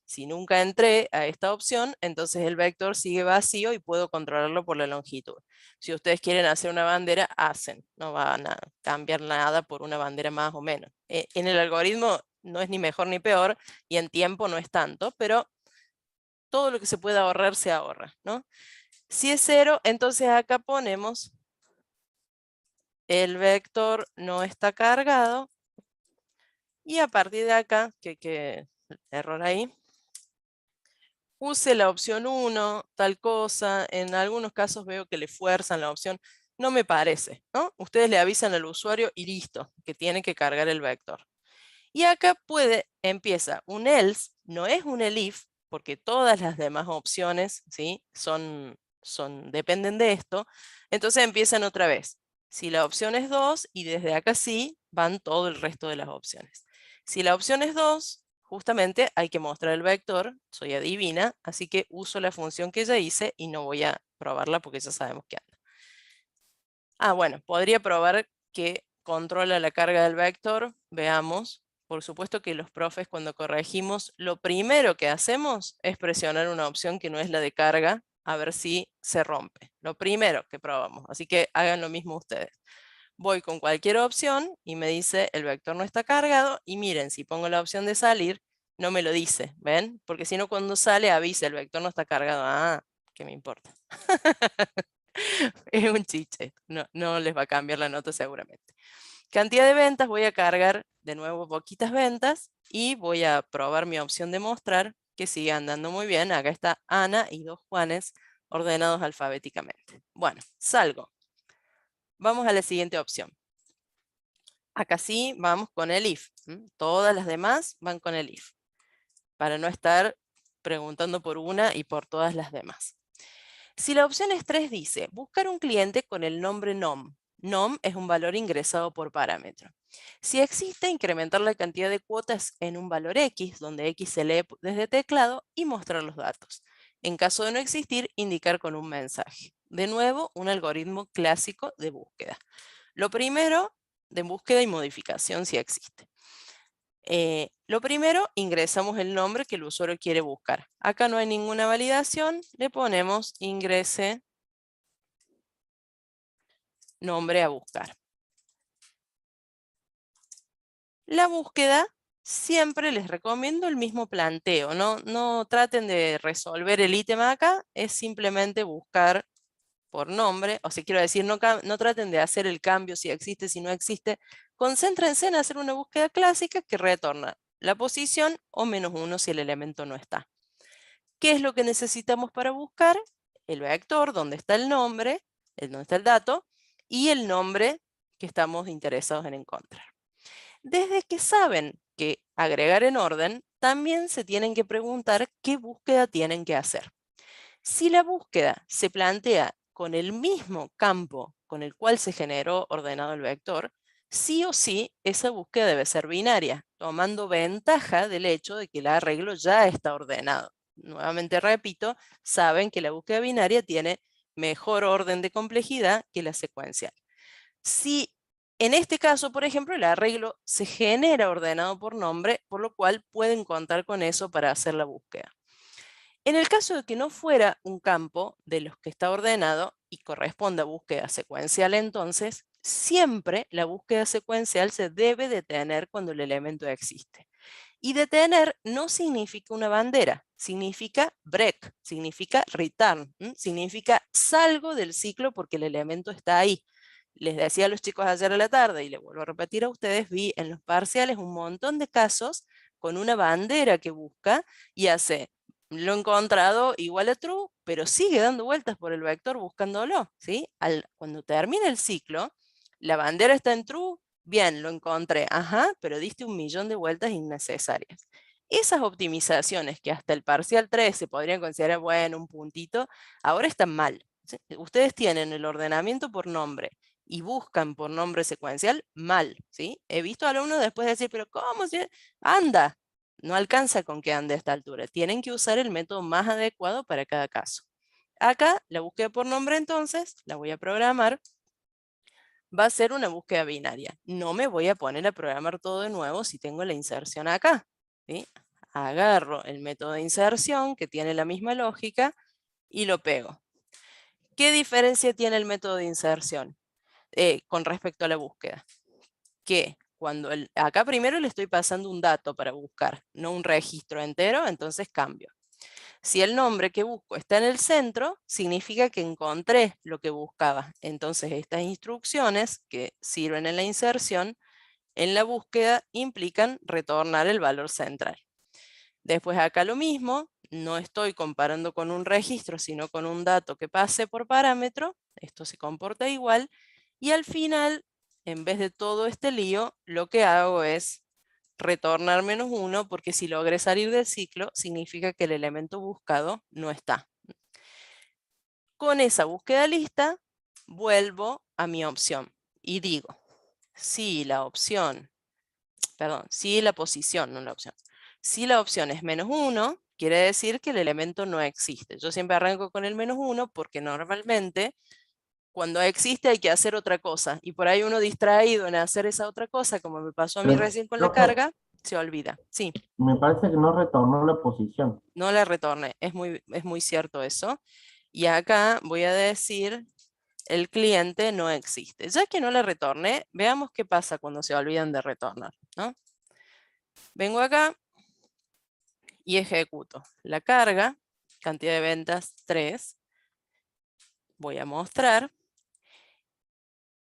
Speaker 1: Si nunca entré a esta opción, entonces el vector sigue vacío y puedo controlarlo por la longitud. Si ustedes quieren hacer una bandera, hacen. No van a cambiar nada por una bandera más o menos. En el algoritmo no es ni mejor ni peor y en tiempo no es tanto, pero todo lo que se pueda ahorrar se ahorra, ¿no? Si es 0, entonces acá ponemos el vector no está cargado y a partir de acá, error ahí, use la opción 1, tal cosa. En algunos casos veo que le fuerzan la opción. No me parece, ¿no? Ustedes le avisan al usuario y listo, que tiene que cargar el vector. Y acá empieza un else, no es un elif, porque todas las demás opciones, ¿sí? Dependen de esto. Entonces empiezan otra vez. Si la opción es 2, y desde acá sí, van todo el resto de las opciones. Si la opción es 2, justamente hay que mostrar el vector, soy adivina, así que uso la función que ya hice y no voy a probarla porque ya sabemos que anda. Ah, bueno, podría probar que controla la carga del vector, veamos. Por supuesto que los profes cuando corregimos, lo primero que hacemos es presionar una opción que no es la de carga, a ver si se rompe. Lo primero que probamos, así que hagan lo mismo ustedes. Voy con cualquier opción y me dice el vector no está cargado y miren, si pongo la opción de salir, no me lo dice, ¿ven? Porque si no cuando sale avisa el vector no está cargado. Ah, ¿qué me importa? Es un chiche, no les va a cambiar la nota seguramente. Cantidad de ventas, voy a cargar de nuevo poquitas ventas y voy a probar mi opción de mostrar que sigue andando muy bien. Acá está Ana y 2 Juanes ordenados alfabéticamente. Bueno, salgo. Vamos a la siguiente opción. Acá sí vamos con el if. Todas las demás van con el if, para no estar preguntando por una y por todas las demás. Si la opción es 3 dice, buscar un cliente con el nombre nom. Nom es un valor ingresado por parámetro. Si existe, incrementar la cantidad de cuotas en un valor X, donde X se lee desde teclado, y mostrar los datos. En caso de no existir, indicar con un mensaje. De nuevo, un algoritmo clásico de búsqueda. Lo primero, de búsqueda y modificación si existe. Lo primero, ingresamos el nombre que el usuario quiere buscar. Acá no hay ninguna validación, le ponemos ingrese nombre a buscar. La búsqueda, siempre les recomiendo el mismo planteo, no traten de resolver el ítem acá, es simplemente buscar por nombre, o sea, quiero decir, no traten de hacer el cambio si existe, si no existe, concéntrense en hacer una búsqueda clásica que retorna la posición o -1 si el elemento no está. ¿Qué es lo que necesitamos para buscar? El vector, donde está el nombre, donde está el dato, y el nombre que estamos interesados en encontrar. Desde que saben que agregar en orden, también se tienen que preguntar qué búsqueda tienen que hacer. Si la búsqueda se plantea con el mismo campo con el cual se generó ordenado el vector, sí o sí esa búsqueda debe ser binaria, tomando ventaja del hecho de que el arreglo ya está ordenado. Nuevamente repito, saben que la búsqueda binaria tiene mejor orden de complejidad que la secuencial. Si en este caso, por ejemplo, el arreglo se genera ordenado por nombre, por lo cual pueden contar con eso para hacer la búsqueda. En el caso de que no fuera un campo de los que está ordenado y corresponda a búsqueda secuencial, entonces, siempre la búsqueda secuencial se debe detener cuando el elemento existe. Y detener no significa una bandera, significa break, significa return, significa salgo del ciclo porque el elemento está ahí. Les decía a los chicos ayer a la tarde, y les vuelvo a repetir a ustedes, vi en los parciales un montón de casos con una bandera que busca y hace lo encontrado igual a true, pero sigue dando vueltas por el vector buscándolo, ¿sí? Cuando termina el ciclo, la bandera está en true, bien, lo encontré, ajá, pero diste 1.000.000 de vueltas innecesarias. Esas optimizaciones que hasta el parcial 3 se podrían considerar, bueno, un puntito, ahora están mal. ¿Sí? Ustedes tienen el ordenamiento por nombre y buscan por nombre secuencial mal, ¿sí? He visto alumnos después decir, pero ¿cómo? Anda, no alcanza con que ande a esta altura. Tienen que usar el método más adecuado para cada caso. Acá, la búsqueda por nombre, entonces, la voy a programar. Va a ser una búsqueda binaria. No me voy a poner a programar todo de nuevo si tengo la inserción acá, ¿sí? Agarro el método de inserción, que tiene la misma lógica, y lo pego. ¿Qué diferencia tiene el método de inserción con respecto a la búsqueda? Que cuando acá primero le estoy pasando un dato para buscar, no un registro entero, entonces cambio. Si el nombre que busco está en el centro, significa que encontré lo que buscaba. Entonces estas instrucciones que sirven en la inserción, en la búsqueda, implican retornar el valor central. Después acá lo mismo, no estoy comparando con un registro, sino con un dato que pase por parámetro. Esto se comporta igual. Y al final, en vez de todo este lío, lo que hago es retornar -1, porque si logré salir del ciclo, significa que el elemento buscado no está. Con esa búsqueda lista, vuelvo a mi opción y digo, si la opción, perdón, si la posición, no la opción, si la opción es -1, quiere decir que el elemento no existe. Yo siempre arranco con el -1 porque normalmente cuando existe hay que hacer otra cosa, y por ahí uno distraído en hacer esa otra cosa, como me pasó a mí
Speaker 2: Pero,
Speaker 1: recién con la
Speaker 2: profe,
Speaker 1: carga, se olvida. Sí,
Speaker 2: me parece que no retornó la posición.
Speaker 1: no la retorné, es muy cierto eso. Y acá voy a decir, el cliente no existe. Ya que no la retorné, veamos qué pasa cuando se olvidan de retornar, ¿no? Vengo acá y ejecuto la carga, cantidad de ventas 3. Voy a mostrar.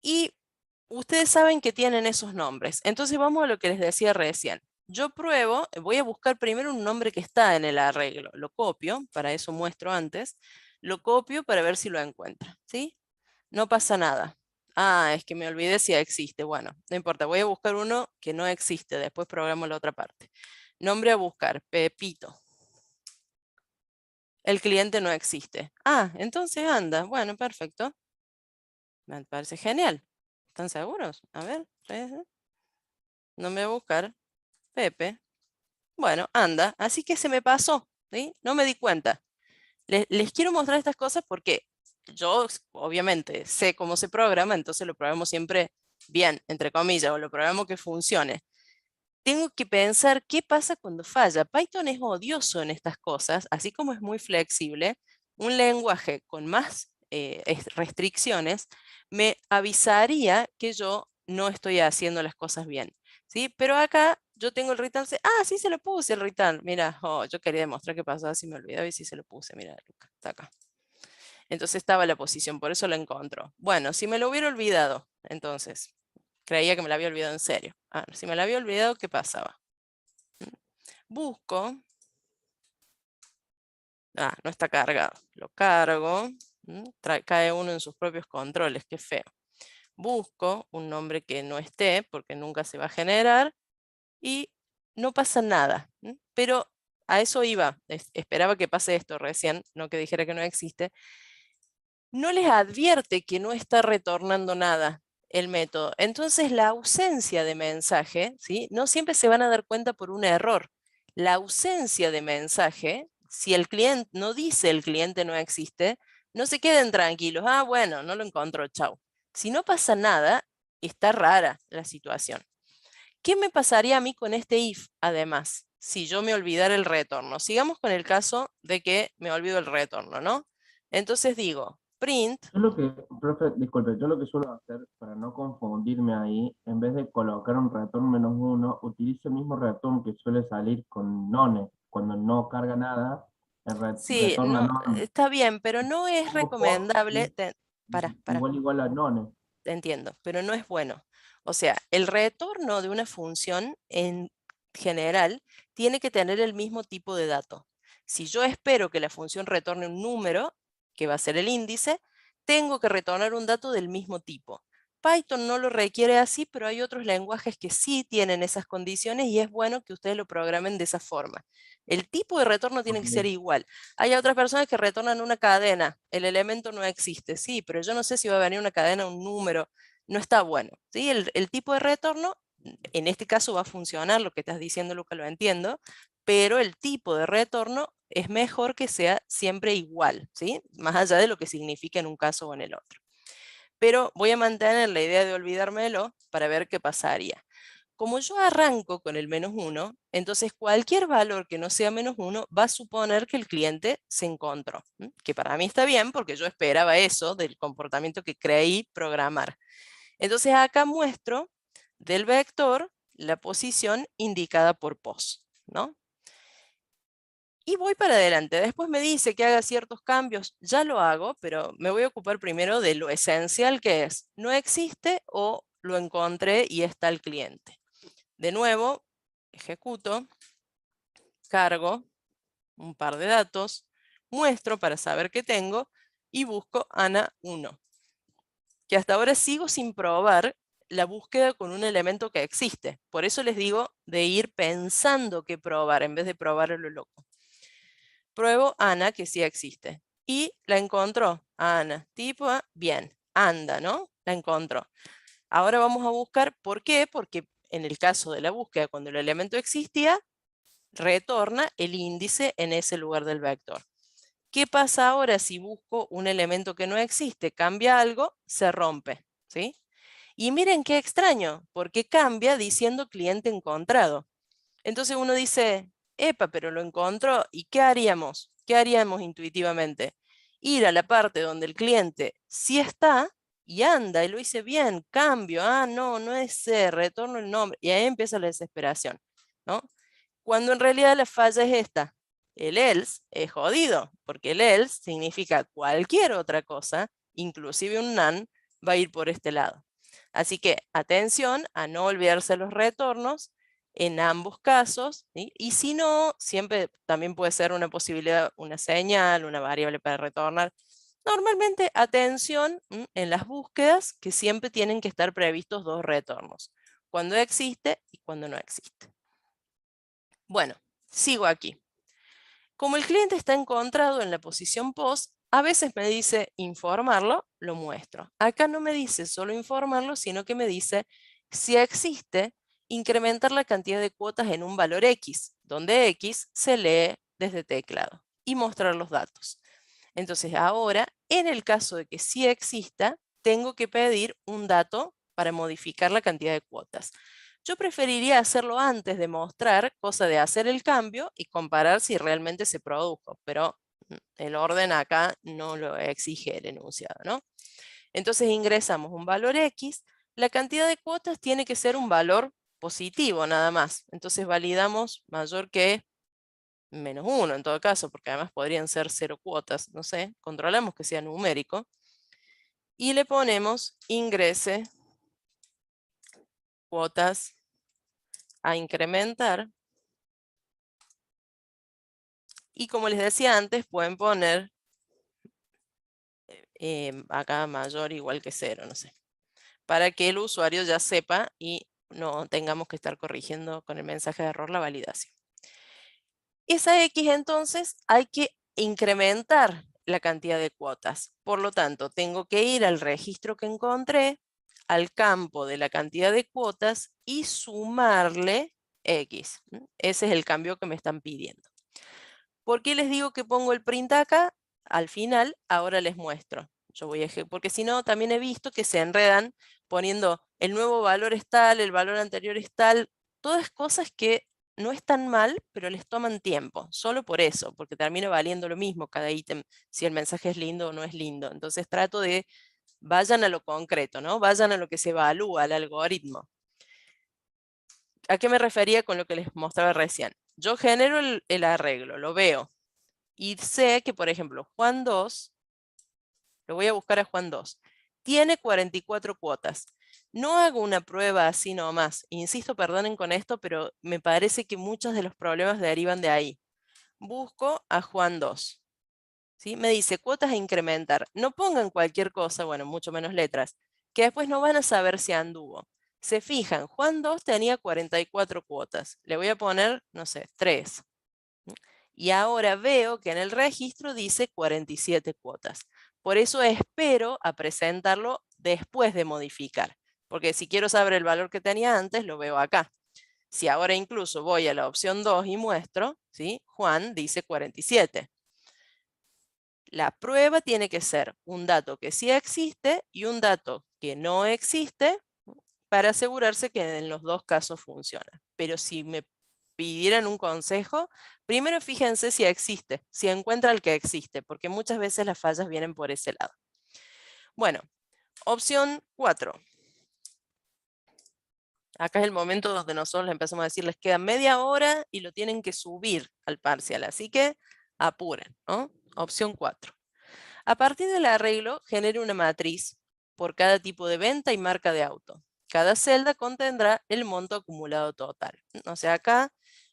Speaker 1: Y ustedes saben que tienen esos nombres. Entonces vamos a lo que les decía recién. Yo pruebo, voy a buscar primero un nombre que está en el arreglo. Lo copio, para eso muestro antes. Lo copio para ver si lo encuentro, ¿sí? No pasa nada. Ah, es que me olvidé si existe. Bueno, no importa, voy a buscar uno que no existe, después programo la otra parte. Nombre a buscar, Pepito. El cliente no existe. Ah, entonces anda. Bueno, perfecto. Me parece genial. ¿Están seguros? A ver. Nombre a buscar, Pepe. Bueno, anda. Así que se me pasó, ¿sí? No me di cuenta. Les quiero mostrar estas cosas porque yo obviamente sé cómo se programa, entonces lo programo siempre bien, entre comillas, o lo programo que funcione. Tengo que pensar qué pasa cuando falla. Python es odioso en estas cosas, así como es muy flexible. Un lenguaje con más restricciones me avisaría que yo no estoy haciendo las cosas bien, ¿sí? Pero acá yo tengo el return. Ah, sí se lo puse el return. Mira, yo quería demostrar qué pasaba si me olvidaba y si se lo puse. Mira, Luca, está acá. Entonces estaba la posición, por eso lo encontró. Bueno, si me lo hubiera olvidado, entonces, creía que me la había olvidado en serio. Ah, si me la había olvidado, ¿qué pasaba? Busco. Ah, no está cargado. Lo cargo. Cae uno en sus propios controles, qué feo. Busco un nombre que no esté, porque nunca se va a generar, y no pasa nada. Pero a eso iba. Esperaba que pase esto recién, no que dijera que no existe. No les advierte que no está retornando nada el método. Entonces la ausencia de mensaje, ¿sí? No siempre se van a dar cuenta por un error. La ausencia de mensaje, si el cliente no dice el cliente no existe, no se queden tranquilos. Ah, bueno, no lo encontró, chau. Si no pasa nada, está rara la situación. ¿Qué me pasaría a mí con este if, además, si yo me olvidara el retorno? Sigamos con el caso de que me olvido el retorno, ¿no? Entonces digo, print.
Speaker 2: Yo lo que, profe, disculpe, yo lo que suelo hacer para no confundirme ahí, en vez de colocar un return -1, utilizo el mismo return que suele salir con none. Cuando no carga nada, el
Speaker 1: Sí,
Speaker 2: retorna
Speaker 1: no,
Speaker 2: none.
Speaker 1: está bien, pero no es
Speaker 2: Pongo post
Speaker 1: recomendable.
Speaker 2: y
Speaker 1: Para,
Speaker 2: igual a none.
Speaker 1: te entiendo, pero no es bueno. O sea, el retorno de una función en general tiene que tener el mismo tipo de dato. Si yo espero que la función retorne un número, que va a ser el índice, tengo que retornar un dato del mismo tipo. Python no lo requiere así, pero hay otros lenguajes que sí tienen esas condiciones y es bueno que ustedes lo programen de esa forma. El tipo de retorno tiene que ser
Speaker 2: Ok.
Speaker 1: igual. Hay otras personas que retornan una cadena, el elemento no existe, sí, pero yo no sé si va a venir una cadena, un número, no está bueno. ¿Sí? El tipo de retorno, en este caso va a funcionar, lo que estás diciendo, Luca, lo entiendo, pero el tipo de retorno es mejor que sea siempre igual, ¿sí? Más allá de lo que significa en un caso o en el otro. Pero voy a mantener la idea de olvidármelo para ver qué pasaría. Como yo arranco con el -1, entonces cualquier valor que no sea -1 va a suponer que el cliente se encontró, que para mí está bien porque yo esperaba eso del comportamiento que creí programar. Entonces acá muestro del vector la posición indicada por pos, ¿no? Y voy para adelante. Después me dice que haga ciertos cambios. Ya lo hago, pero me voy a ocupar primero de lo esencial que es. No existe o lo encontré y está el cliente. De nuevo, ejecuto, cargo un par de datos, muestro para saber qué tengo y busco Ana 1. Que hasta ahora sigo sin probar la búsqueda con un elemento que existe. Por eso les digo de ir pensando qué probar en vez de probar a lo loco. Pruebo Ana, que sí existe. Y la encontró. Ana, tipo A, bien, anda, ¿no? La encontró. Ahora vamos a buscar, ¿por qué? Porque en el caso de la búsqueda, cuando el elemento existía, retorna el índice en ese lugar del vector. ¿Qué pasa ahora si busco un elemento que no existe? Cambia algo, se rompe, ¿sí? Y miren qué extraño, porque cambia diciendo cliente encontrado. Entonces uno dice, epa, pero lo encontró, ¿y qué haríamos? ¿Qué haríamos intuitivamente? Ir a la parte donde el cliente sí está y anda, y lo hice bien, cambio, no, no es C, retorno el nombre, y ahí empieza la desesperación, ¿no? Cuando en realidad la falla es esta. El else es jodido, porque el else significa cualquier otra cosa, inclusive un none, va a ir por este lado. Así que atención a no olvidarse los retornos en ambos casos, ¿sí? Y si no, siempre también puede ser una posibilidad, una señal, una variable para retornar. Normalmente, atención en las búsquedas, que siempre tienen que estar previstos 2 retornos, cuando existe y cuando no existe. Bueno, sigo aquí. Como el cliente está encontrado en la posición post, a veces me dice informarlo, lo muestro. Acá no me dice solo informarlo, sino que me dice, si existe, incrementar la cantidad de cuotas en un valor X, donde X se lee desde teclado, y mostrar los datos. Entonces ahora, en el caso de que sí exista, tengo que pedir un dato para modificar la cantidad de cuotas. Yo preferiría hacerlo antes de mostrar, cosa de hacer el cambio y comparar si realmente se produjo, pero el orden acá no lo exige el enunciado, ¿no? Entonces ingresamos un valor X, la cantidad de cuotas tiene que ser un valor positivo nada más. Entonces validamos mayor que -1 en todo caso, porque además podrían ser 0 cuotas, no sé, controlamos que sea numérico. Y le ponemos ingrese cuotas a incrementar. Y como les decía antes, pueden poner acá mayor o igual que 0, no sé, para que el usuario ya sepa y no tengamos que estar corrigiendo con el mensaje de error la validación. Esa X entonces hay que incrementar la cantidad de cuotas. Por lo tanto, tengo que ir al registro que encontré, al campo de la cantidad de cuotas y sumarle X. Ese es el cambio que me están pidiendo. ¿Por qué les digo que pongo el print acá? Al final, ahora les muestro. Yo voy porque si no, también he visto que se enredan poniendo el nuevo valor es tal, el valor anterior es tal, todas cosas que no están mal, pero les toman tiempo, solo por eso, porque termina valiendo lo mismo cada ítem, si el mensaje es lindo o no es lindo. Entonces trato de, vayan a lo concreto, ¿no? Vayan a lo que se evalúa, al algoritmo. ¿A qué me refería con lo que les mostraba recién? Yo genero el arreglo, lo veo, y sé que, por ejemplo, Juan 2, lo voy a buscar a Juan 2, tiene 44 cuotas. No hago una prueba así nomás. Insisto, perdonen con esto, pero me parece que muchos de los problemas derivan de ahí. Busco a Juan 2. ¿Sí? Me dice cuotas a incrementar. No pongan cualquier cosa, bueno, mucho menos letras, que después no van a saber si anduvo. Se fijan, Juan 2 tenía 44 cuotas. Le voy a poner, no sé, 3. Y ahora veo que en el registro dice 47 cuotas. Por eso espero a presentarlo después de modificar. Porque si quiero saber el valor que tenía antes, lo veo acá. Si ahora incluso voy a la opción 2 y muestro, ¿sí? Juan dice 47. La prueba tiene que ser un dato que sí existe y un dato que no existe para asegurarse que en los dos casos funciona. Pero si me pidieran un consejo, primero fíjense si existe, si encuentra el que existe, porque muchas veces las fallas vienen por ese lado. Bueno, opción 4. Acá es el momento donde nosotros les empezamos a decir, les queda media hora y lo tienen que subir al parcial, así que apuren, ¿no? Opción 4. A partir del arreglo, genere una matriz por cada tipo de venta y marca de auto. Cada celda contendrá el monto acumulado total. O sea, acá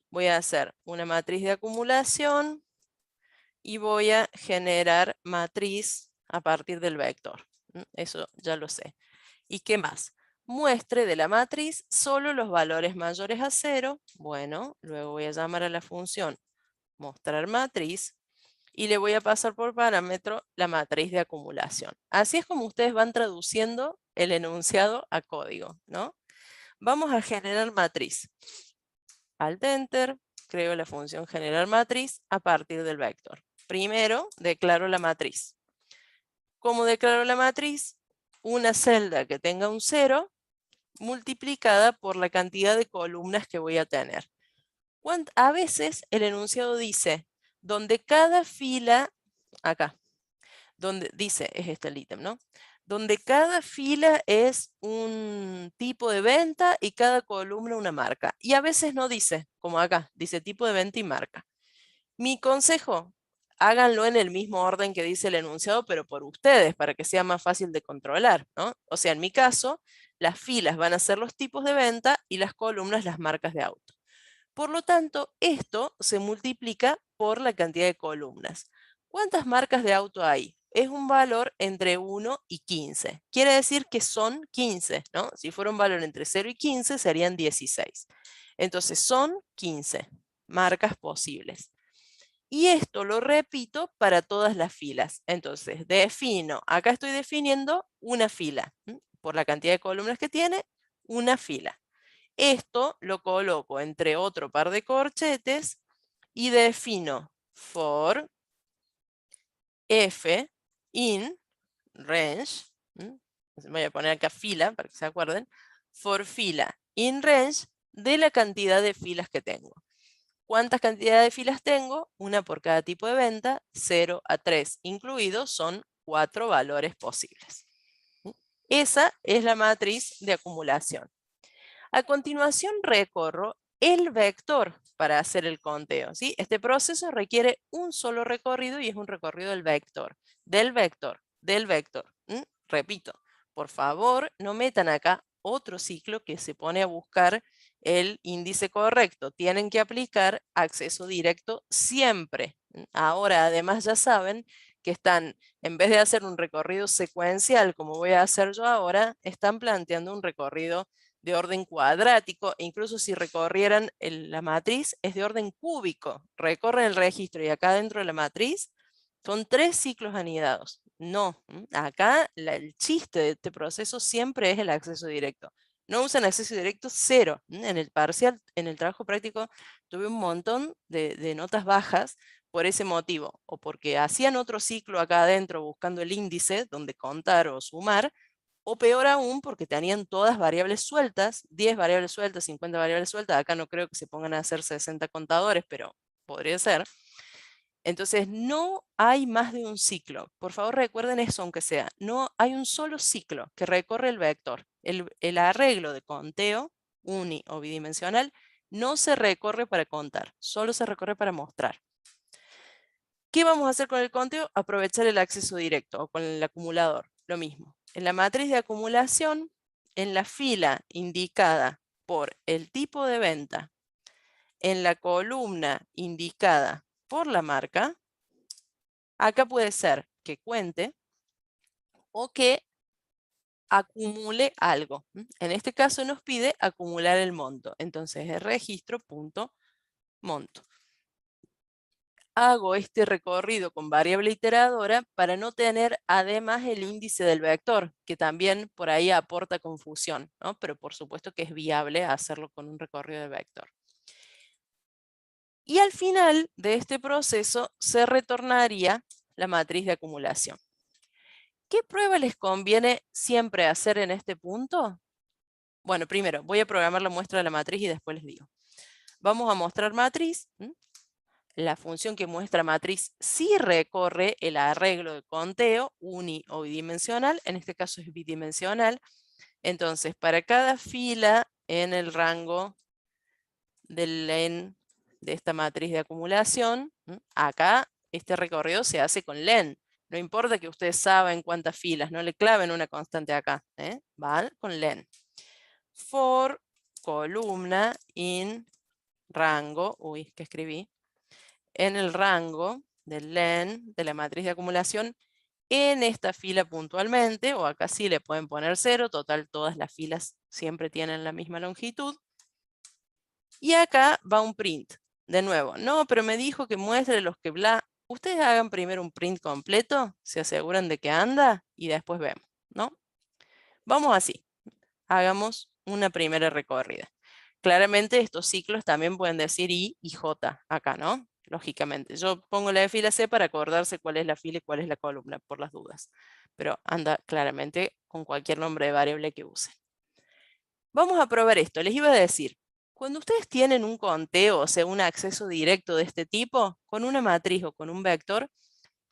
Speaker 1: voy a hacer una matriz de acumulación y voy a generar matriz a partir del vector. Eso ya lo sé. ¿Y qué más? Muestre de la matriz solo los valores mayores a 0. Bueno, luego voy a llamar a la función mostrar matriz y le voy a pasar por parámetro la matriz de acumulación. Así es como ustedes van traduciendo el enunciado a código, ¿no? Vamos a generar matriz. Alt Enter, creo la función generar matriz a partir del vector. Primero, declaro la matriz. ¿Cómo declaro la matriz? Una celda que tenga un 0 multiplicada por la cantidad de columnas que voy a tener. A veces el enunciado dice, donde cada fila, acá, donde dice, es este el ítem, ¿no? Donde cada fila es un tipo de venta y cada columna una marca. Y a veces no dice, como acá, dice tipo de venta y marca. Mi consejo, háganlo en el mismo orden que dice el enunciado, pero por ustedes, para que sea más fácil de controlar, ¿no? O sea, en mi caso, las filas van a ser los tipos de venta y las columnas las marcas de auto. Por lo tanto, esto se multiplica por la cantidad de columnas. ¿Cuántas marcas de auto hay? es un valor entre 1 y 15. Quiere decir que son 15, ¿no? Si fuera un valor entre 0 y 15 serían 16. Entonces son 15 marcas posibles. Y esto lo repito para todas las filas. Entonces defino, acá estoy definiendo una fila. Por la cantidad de columnas que tiene, una fila. Esto lo coloco entre otro par de corchetes y defino for f in range, voy a poner acá fila para que se acuerden, for fila in range de la cantidad de filas que tengo. ¿Cuántas cantidades de filas tengo? Una por cada tipo de venta, 0 a 3 incluidos, son 4 valores posibles. Esa es la matriz de acumulación. A continuación recorro el vector para hacer el conteo, ¿sí? Este proceso requiere un solo recorrido y es un recorrido del vector, del vector, del vector. Repito, por favor, no metan acá otro ciclo que se pone a buscar el índice correcto. Tienen que aplicar acceso directo siempre. Ahora, además, ya saben que están, en vez de hacer un recorrido secuencial, como voy a hacer yo ahora, están planteando un recorrido de orden cuadrático, e incluso si recorrieran la matriz, es de orden cúbico. Recorren el registro y acá dentro de la matriz son 3 ciclos anidados. No, acá el chiste de este proceso siempre es el acceso directo. No usan acceso directo, 0. En el parcial, en el trabajo práctico, tuve un montón de notas bajas por ese motivo, o porque hacían otro ciclo acá adentro buscando el índice donde contar o sumar, o peor aún porque tenían todas variables sueltas, 10 variables sueltas, 50 variables sueltas. Acá no creo que se pongan a hacer 60 contadores, pero podría ser. Entonces no hay más de un ciclo. Por favor recuerden eso aunque sea. No hay un solo ciclo que recorre el vector. El arreglo de conteo uni o bidimensional no se recorre para contar, solo se recorre para mostrar. ¿Qué vamos a hacer con el conteo? Aprovechar el acceso directo o con el acumulador. Lo mismo. En la matriz de acumulación, en la fila indicada por el tipo de venta, en la columna indicada por la marca, acá puede ser que cuente o que acumule algo. En este caso nos pide acumular el monto. Entonces es registro.monto. Hago este recorrido con variable iteradora para no tener además el índice del vector, que también por ahí aporta confusión, ¿no? Pero por supuesto que es viable hacerlo con un recorrido de vector. Y al final de este proceso se retornaría la matriz de acumulación. ¿Qué prueba les conviene siempre hacer en este punto? Bueno, primero voy a programar la muestra de la matriz y después les digo. Vamos a mostrar matriz. La función que muestra matriz sí recorre el arreglo de conteo uni o bidimensional, en este caso es bidimensional. Entonces, para cada fila en el rango del len de esta matriz de acumulación, acá este recorrido se hace con len. No importa que ustedes saben cuántas filas, no le claven una constante acá, van con len. For columna in rango, que escribí, en el rango del len de la matriz de acumulación en esta fila puntualmente, o acá sí le pueden poner 0, total todas las filas siempre tienen la misma longitud. Y acá va un print. De nuevo, no, pero me dijo que muestre los que bla. Ustedes hagan primero un print completo, se aseguran de que anda y después vemos, ¿no? Vamos así. Hagamos una primera recorrida. Claramente estos ciclos también pueden decir I y J acá, ¿no? Lógicamente. Yo pongo la de fila C para acordarse cuál es la fila y cuál es la columna, por las dudas. Pero anda claramente con cualquier nombre de variable que usen. Vamos a probar esto. Les iba a decir, cuando ustedes tienen un conteo, o sea, un acceso directo de este tipo, con una matriz o con un vector,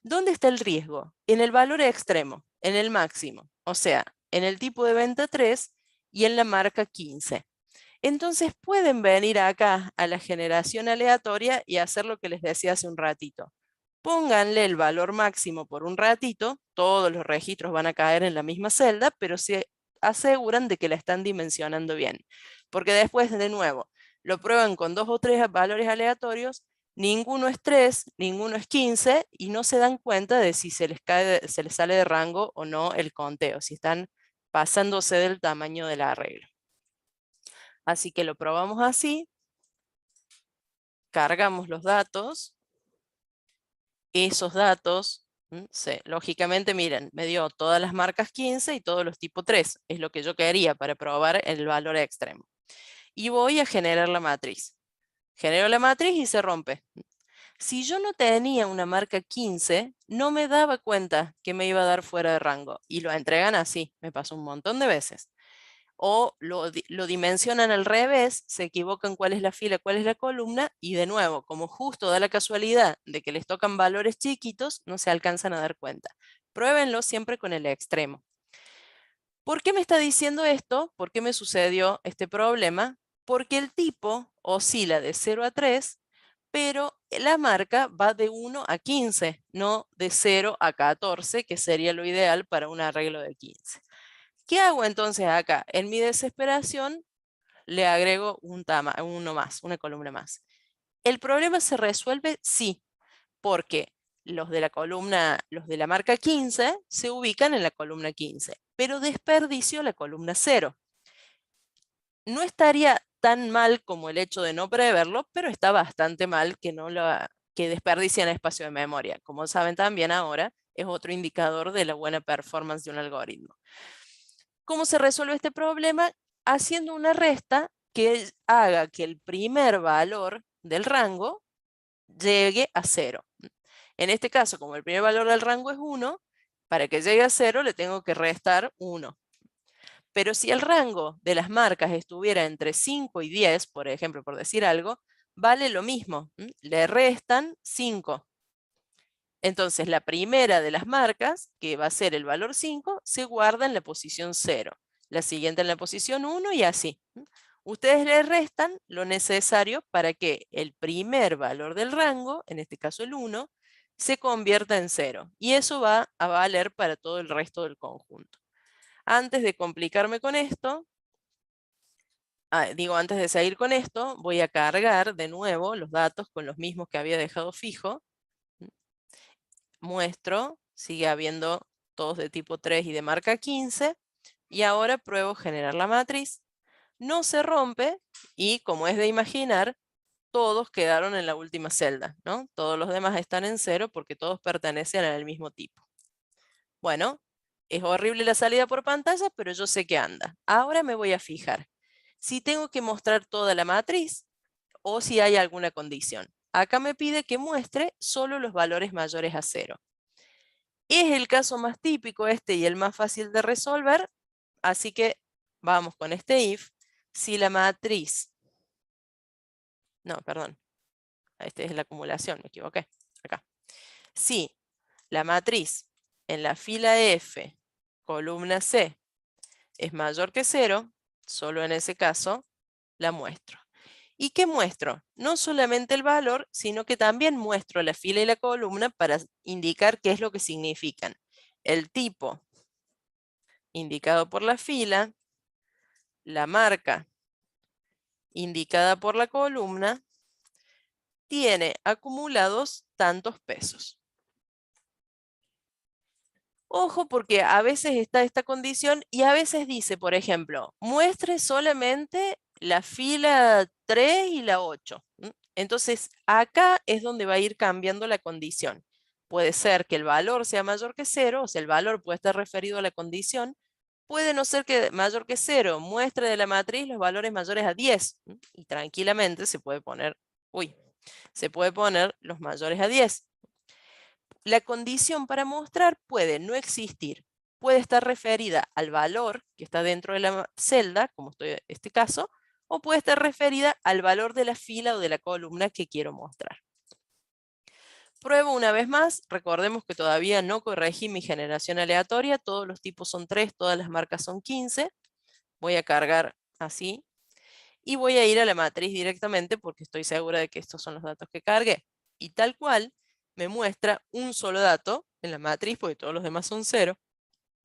Speaker 1: ¿dónde está el riesgo? En el valor extremo, en el máximo. O sea, en el tipo de venta 3 y en la marca 15. Entonces pueden venir acá a la generación aleatoria y hacer lo que les decía hace un ratito. Pónganle el valor máximo por un ratito, todos los registros van a caer en la misma celda, pero se aseguran de que la están dimensionando bien. Porque después, de nuevo, lo prueban con 2 o 3 valores aleatorios, Ninguno es 3, ninguno es 15 y no se dan cuenta de si se les sale de rango o no el conteo, si están pasándose del tamaño del arreglo. Así que lo probamos así. Cargamos los datos. Esos datos, lógicamente, miren, me dio todas las marcas 15 y todos los tipo 3. Es lo que yo quería para probar el valor extremo. Y voy a generar la matriz. Genero la matriz y se rompe. Si yo no tenía una marca 15, no me daba cuenta que me iba a dar fuera de rango. Y lo entregan así. Me pasó un montón de veces. O lo dimensionan al revés, se equivocan cuál es la fila, cuál es la columna, y de nuevo, como justo da la casualidad de que les tocan valores chiquitos, no se alcanzan a dar cuenta. Pruébenlo siempre con el extremo. ¿Por qué me está diciendo esto? ¿Por qué me sucedió este problema? Porque el tipo oscila de 0 a 3, pero la marca va de 1 a 15, no de 0 a 14, que sería lo ideal para un arreglo de 15. ¿Qué hago entonces acá? En mi desesperación le agrego uno más, una columna más. ¿El problema se resuelve? Sí, porque los de la marca 15 se ubican en la columna 15, pero desperdicio la columna 0. No estaría tan mal como el hecho de no preverlo, pero está bastante mal que desperdicien espacio de memoria. Como saben también ahora, es otro indicador de la buena performance de un algoritmo. ¿Cómo se resuelve este problema? Haciendo una resta que haga que el primer valor del rango llegue a 0. En este caso, como el primer valor del rango es 1, para que llegue a 0 le tengo que restar 1. Pero si el rango de las marcas estuviera entre 5 y 10, por ejemplo, por decir algo, vale lo mismo. Le restan 5. Entonces, la primera de las marcas, que va a ser el valor 5, se guarda en la posición 0. La siguiente en la posición 1 y así. Ustedes le restan lo necesario para que el primer valor del rango, en este caso el 1, se convierta en 0. Y eso va a valer para todo el resto del conjunto. Antes de complicarme con esto, antes de seguir con esto, voy a cargar de nuevo los datos con los mismos que había dejado fijo. Muestro, sigue habiendo todos de tipo 3 y de marca 15, y ahora pruebo generar la matriz. No se rompe y, como es de imaginar, todos quedaron en la última celda, ¿no? Todos los demás están en 0 porque todos pertenecen al mismo tipo. Bueno, es horrible la salida por pantalla, pero yo sé que anda. Ahora me voy a fijar si tengo que mostrar toda la matriz o si hay alguna condición. Acá me pide que muestre solo los valores mayores a 0. Es el caso más típico este y el más fácil de resolver, así que vamos con este if. Si la matriz, no, perdón, esta es la acumulación, me equivoqué, acá. Si la matriz en la fila F, columna C, es mayor que 0, solo en ese caso la muestro. ¿Y qué muestro? No solamente el valor, sino que también muestro la fila y la columna para indicar qué es lo que significan. El tipo indicado por la fila, la marca indicada por la columna, tiene acumulados tantos pesos. Ojo, porque a veces está esta condición y a veces dice, por ejemplo, muestre solamente la fila 3 y la 8. Entonces, acá es donde va a ir cambiando la condición. Puede ser que el valor sea mayor que 0, o sea, el valor puede estar referido a la condición. Puede no ser que mayor que 0, muestre de la matriz los valores mayores a 10. Y tranquilamente se puede poner, se puede poner los mayores a 10. La condición para mostrar puede no existir, puede estar referida al valor que está dentro de la celda, como estoy en este caso, o puede estar referida al valor de la fila o de la columna que quiero mostrar. Pruebo una vez más, recordemos que todavía no corregí mi generación aleatoria, todos los tipos son 3, todas las marcas son 15. Voy a cargar así y voy a ir a la matriz directamente porque estoy segura de que estos son los datos que cargué. Y tal cual, me muestra un solo dato en la matriz porque todos los demás son 0.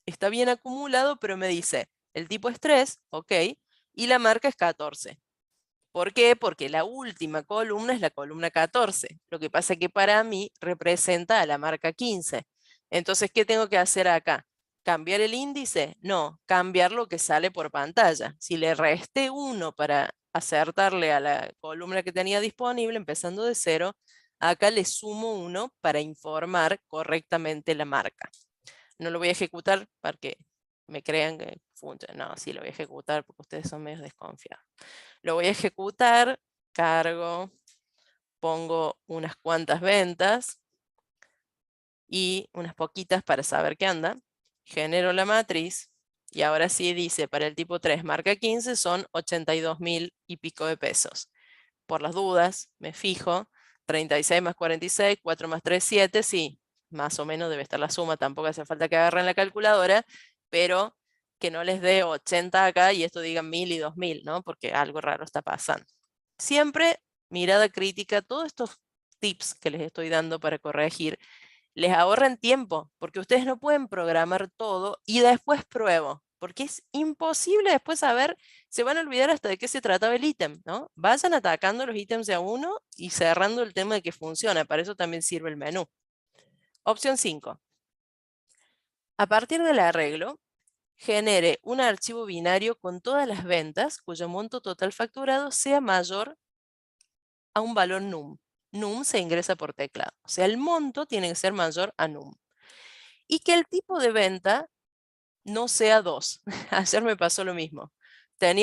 Speaker 1: Está bien acumulado, pero me dice, el tipo es 3, ok, y la marca es 14. ¿Por qué? Porque la última columna es la columna 14. Lo que pasa es que para mí representa a la marca 15. Entonces, ¿qué tengo que hacer acá? ¿Cambiar el índice? No, cambiar lo que sale por pantalla. Si le resté 1 para acertarle a la columna que tenía disponible, empezando de 0, acá le sumo 1 para informar correctamente la marca. No lo voy a ejecutar para que me crean que funciona. No, sí lo voy a ejecutar porque ustedes son medio desconfiados. Lo voy a ejecutar, cargo, pongo unas cuantas ventas y unas poquitas para saber qué anda. Genero la matriz y ahora sí dice para el tipo 3 marca 15 son 82.000 y pico de pesos. Por las dudas me fijo, 36 más 46, 4 más 3, 7, sí, más o menos debe estar la suma, tampoco hace falta que agarren la calculadora, pero que no les dé 80 acá y esto diga 1000 y 2000, ¿no? Porque algo raro está pasando. Siempre mirada crítica, todos estos tips que les estoy dando para corregir, les ahorran tiempo, porque ustedes no pueden programar todo y después pruebo, porque es imposible después saber, se van a olvidar hasta de qué se trataba el ítem, ¿no? Vayan atacando los ítems de a uno y cerrando el tema de que funciona, para eso también sirve el menú. Opción 5. A partir del arreglo, genere un archivo binario con todas las ventas cuyo monto total facturado sea mayor a un valor num. Num se ingresa por teclado, o sea, el monto tiene que ser mayor a num. Y que el tipo de venta no sea 2. Ayer me pasó lo mismo.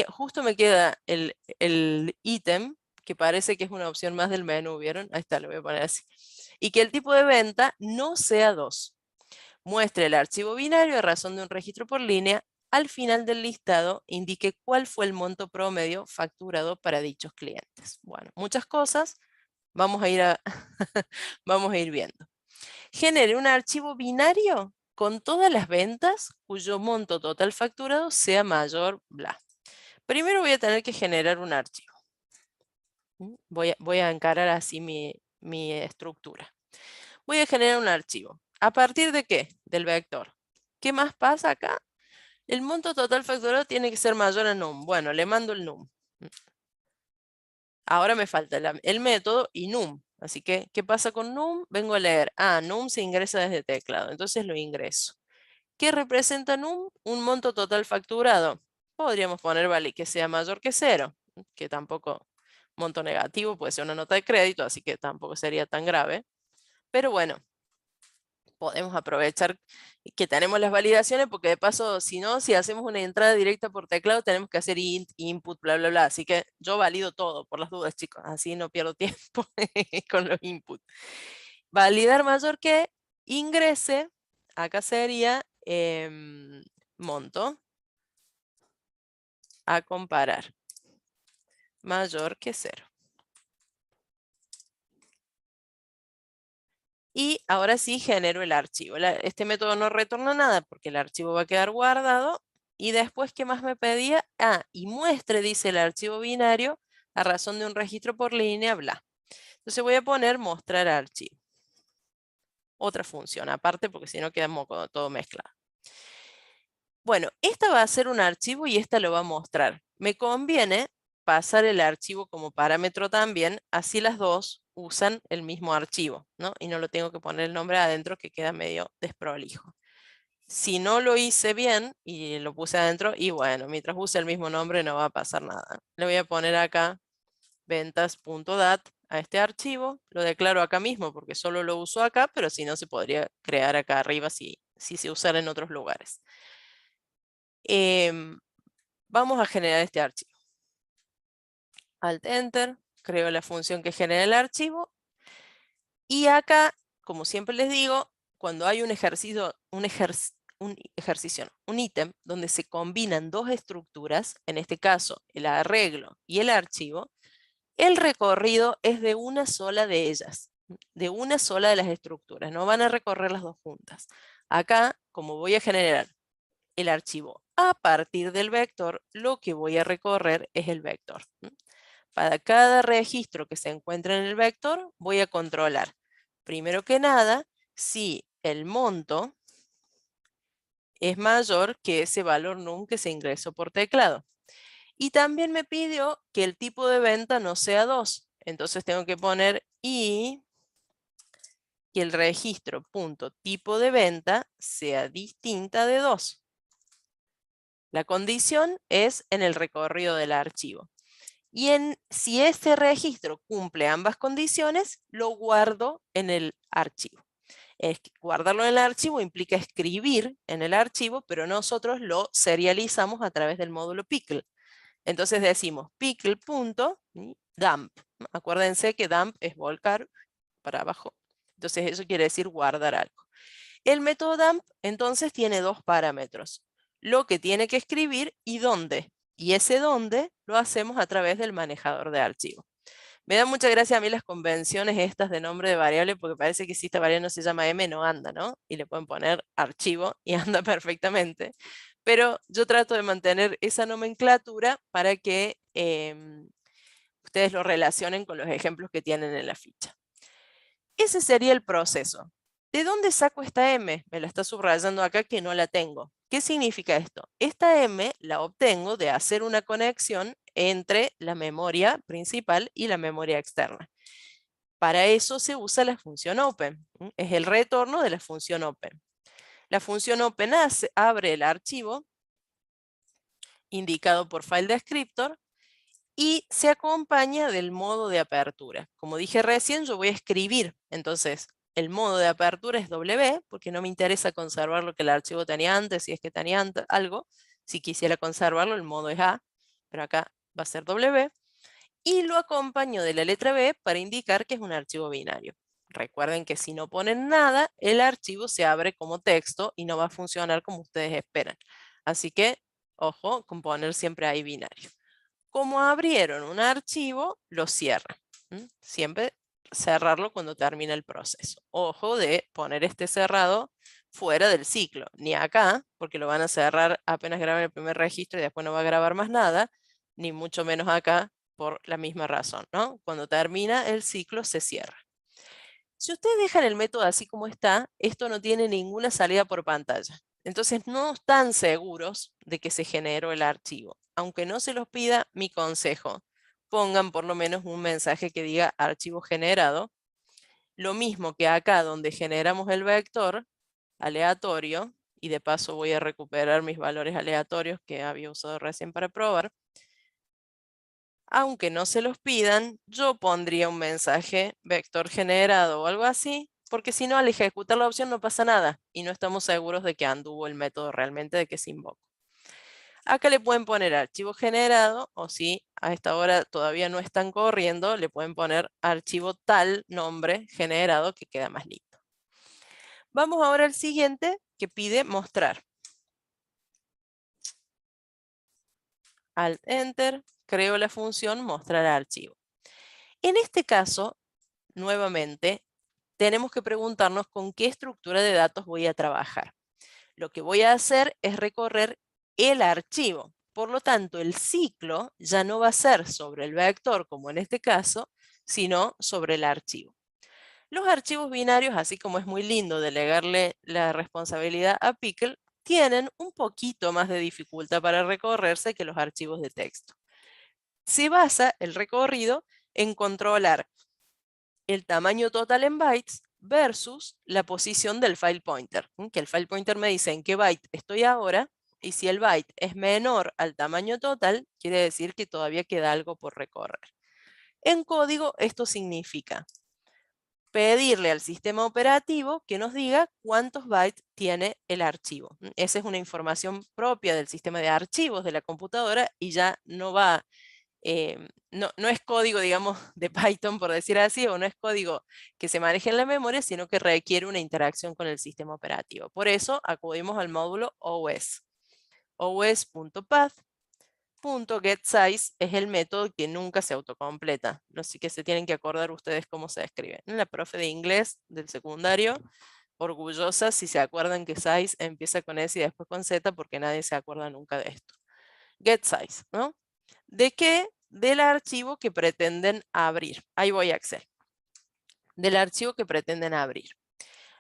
Speaker 1: Justo me queda el ítem, que parece que es una opción más del menú, ¿vieron? Ahí está, lo voy a poner así. Y que el tipo de venta no sea 2. Muestre el archivo binario a razón de un registro por línea. Al final del listado, indique cuál fue el monto promedio facturado para dichos clientes. Bueno, muchas cosas. Vamos a ir, vamos a ir viendo. Genere un archivo binario con todas las ventas cuyo monto total facturado sea mayor, bla. Primero voy a tener que generar un archivo. Voy a encarar así mi estructura. Voy a generar un archivo. ¿A partir de qué? Del vector. ¿Qué más pasa acá? El monto total facturado tiene que ser mayor a num. Bueno, le mando el num. Ahora me falta el método y num. Así que, ¿qué pasa con num? Vengo a leer. Ah, num se ingresa desde teclado. Entonces lo ingreso. ¿Qué representa num? Un monto total facturado. Podríamos poner, vale, que sea mayor que 0, que tampoco monto negativo, puede ser una nota de crédito, así que tampoco sería tan grave. Pero bueno, podemos aprovechar que tenemos las validaciones, porque de paso, si no, si hacemos una entrada directa por teclado, tenemos que hacer int, input, bla, bla, bla. Así que yo valido todo, por las dudas, chicos. Así no pierdo tiempo con los inputs. Validar mayor que ingrese, acá sería monto a comparar mayor que 0. Y ahora sí genero el archivo. Este método no retorna nada porque el archivo va a quedar guardado. Y después, ¿qué más me pedía? Ah, y muestre, dice el archivo binario, a razón de un registro por línea, bla. Entonces voy a poner mostrar archivo. Otra función aparte, porque si no queda todo mezclado. Bueno, esta va a ser un archivo y esta lo va a mostrar. Me conviene pasar el archivo como parámetro también, así las dos usan el mismo archivo, ¿no? Y no lo tengo que poner el nombre adentro, que queda medio desprolijo. Si no lo hice bien y lo puse adentro, y bueno, mientras use el mismo nombre no va a pasar nada. Le voy a poner acá ventas.dat a este archivo, lo declaro acá mismo porque solo lo uso acá, pero si no se podría crear acá arriba si se usara en otros lugares. Vamos a generar este archivo. Alt Enter, creo la función que genera el archivo. Y acá, como siempre les digo, cuando hay un ítem donde se combinan dos estructuras, en este caso el arreglo y el archivo, el recorrido es de una sola de ellas, de una sola de las estructuras, no van a recorrer las dos juntas. Acá, como voy a generar el archivo a partir del vector, lo que voy a recorrer es el vector. Para cada registro que se encuentre en el vector, voy a controlar, primero que nada, si el monto es mayor que ese valor num que se ingresó por teclado. Y también me pidió que el tipo de venta no sea 2. Entonces tengo que poner y que el registro punto tipo de venta sea distinta de 2. La condición es en el recorrido del archivo. Y si este registro cumple ambas condiciones, lo guardo en el archivo. Guardarlo en el archivo implica escribir en el archivo, pero nosotros lo serializamos a través del módulo pickle. Entonces decimos pickle.dump. Acuérdense que dump es volcar para abajo. Entonces eso quiere decir guardar algo. El método dump entonces tiene dos parámetros. Lo que tiene que escribir y dónde. Y ese dónde lo hacemos a través del manejador de archivo. Me da mucha gracia a mí las convenciones estas de nombre de variable porque parece que si esta variable no se llama m no anda, ¿no? Y le pueden poner archivo y anda perfectamente. Pero yo trato de mantener esa nomenclatura para que ustedes lo relacionen con los ejemplos que tienen en la ficha. Ese sería el proceso. ¿De dónde saco esta M? Me la está subrayando acá que no la tengo. ¿Qué significa esto? Esta M la obtengo de hacer una conexión entre la memoria principal y la memoria externa. Para eso se usa la función open. Es el retorno de la función open. La función open abre el archivo indicado por file descriptor y se acompaña del modo de apertura. Como dije recién, yo voy a escribir. Entonces, el modo de apertura es W, porque no me interesa conservar lo que el archivo tenía antes, si es que tenía algo. Si quisiera conservarlo, el modo es A, pero acá va a ser W. Y lo acompaño de la letra B para indicar que es un archivo binario. Recuerden que si no ponen nada, el archivo se abre como texto y no va a funcionar como ustedes esperan. Así que, ojo, con poner siempre ahí binario. Como abrieron un archivo, lo cierran. Siempre cerrarlo cuando termina el proceso. Ojo de poner este cerrado fuera del ciclo. Ni acá, porque lo van a cerrar apenas graben el primer registro y después no va a grabar más nada, ni mucho menos acá por la misma razón, ¿no? Cuando termina el ciclo se cierra. Si ustedes dejan el método así como está, esto no tiene ninguna salida por pantalla. Entonces no están seguros de que se generó el archivo. Aunque no se los pida, mi consejo, pongan por lo menos un mensaje que diga archivo generado. Lo mismo que acá donde generamos el vector aleatorio, y de paso voy a recuperar mis valores aleatorios que había usado recién para probar. Aunque no se los pidan, yo pondría un mensaje vector generado o algo así, porque si no, al ejecutar la opción no pasa nada y no estamos seguros de que anduvo el método realmente, de que se invocó. Acá le pueden poner archivo generado, o si a esta hora todavía no están corriendo, le pueden poner archivo tal nombre generado, que queda más lindo. Vamos ahora al siguiente, que pide mostrar. Alt Enter, creo la función mostrar archivo. En este caso, nuevamente, tenemos que preguntarnos con qué estructura de datos voy a trabajar. Lo que voy a hacer es recorrer el archivo. Por lo tanto, el ciclo ya no va a ser sobre el vector, como en este caso, sino sobre el archivo. Los archivos binarios, así como es muy lindo delegarle la responsabilidad a Pickle, tienen un poquito más de dificultad para recorrerse que los archivos de texto. Se basa el recorrido en controlar el tamaño total en bytes versus la posición del file pointer. Que el file pointer me dice en qué byte estoy ahora, y si el byte es menor al tamaño total, quiere decir que todavía queda algo por recorrer. En código esto significa pedirle al sistema operativo que nos diga cuántos bytes tiene el archivo. Esa es una información propia del sistema de archivos de la computadora y ya no va, no es código, digamos, de Python, por decir así, o no es código que se maneje en la memoria, sino que requiere una interacción con el sistema operativo. Por eso acudimos al módulo OS. os.path.getSize es el método que nunca se autocompleta. Así que se tienen que acordar ustedes cómo se escribe. La profe de inglés del secundario, orgullosa si se acuerdan que size empieza con S y después con Z, porque nadie se acuerda nunca de esto. GetSize, ¿no? ¿De qué? Del archivo que pretenden abrir. Ahí voy a Excel. Del archivo que pretenden abrir.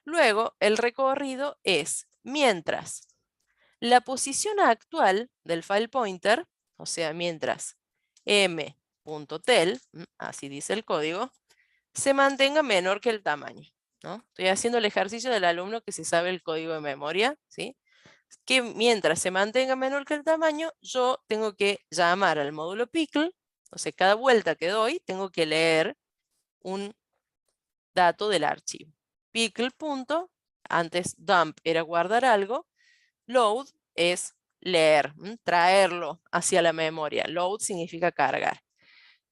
Speaker 1: Luego, el recorrido es mientras la posición actual del file pointer, o sea, mientras m.tel, así dice el código, se mantenga menor que el tamaño, ¿no? Estoy haciendo el ejercicio del alumno que se sabe el código de memoria, ¿sí? Que mientras se mantenga menor que el tamaño, yo tengo que llamar al módulo pickle, o sea, cada vuelta que doy, tengo que leer un dato del archivo. Pickle punto, antes dump era guardar algo, load es leer, traerlo hacia la memoria. Load significa cargar.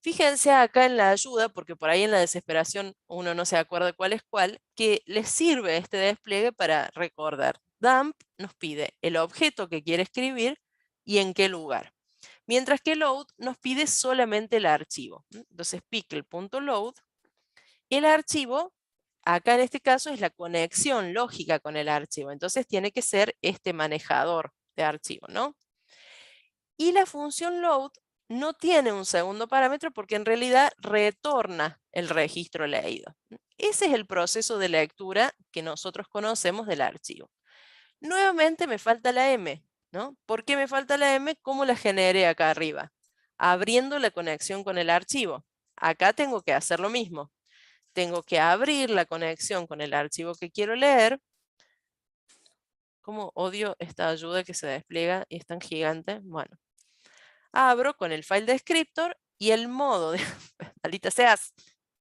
Speaker 1: Fíjense acá en la ayuda, porque por ahí en la desesperación uno no se acuerda cuál es cuál, que les sirve este despliegue para recordar. Dump nos pide el objeto que quiere escribir y en qué lugar. Mientras que load nos pide solamente el archivo. Entonces pickle.load, el archivo, acá en este caso es la conexión lógica con el archivo. Entonces tiene que ser este manejador de archivo, ¿no? Y la función load no tiene un segundo parámetro porque en realidad retorna el registro leído. Ese es el proceso de lectura que nosotros conocemos del archivo. Nuevamente me falta la M, ¿no? ¿Por qué me falta la M? ¿Cómo la generé acá arriba? Abriendo la conexión con el archivo. Acá tengo que hacer lo mismo. Tengo que abrir la conexión con el archivo que quiero leer. ¿Cómo odio esta ayuda que se despliega y es tan gigante? Bueno. Abro con el file descriptor y el modo de, maldita seas,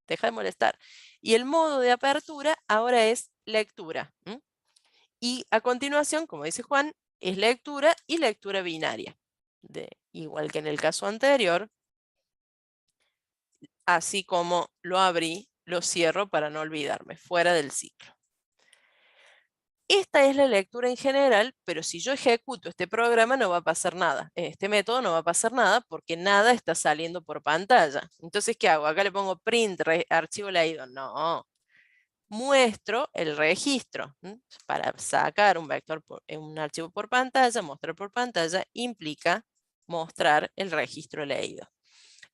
Speaker 1: deja de molestar. Y el modo de apertura ahora es lectura. Y a continuación, como dice Juan, es lectura y lectura binaria. Igual que en el caso anterior, así como lo abrí, lo cierro para no olvidarme, fuera del ciclo. Esta es la lectura en general, pero si yo ejecuto este programa no va a pasar nada. Este método no va a pasar nada porque nada está saliendo por pantalla. Entonces, ¿qué hago? Acá le pongo print, archivo leído. No. Muestro el registro. Para sacar un vector, un archivo por pantalla, mostrar por pantalla, implica mostrar el registro leído.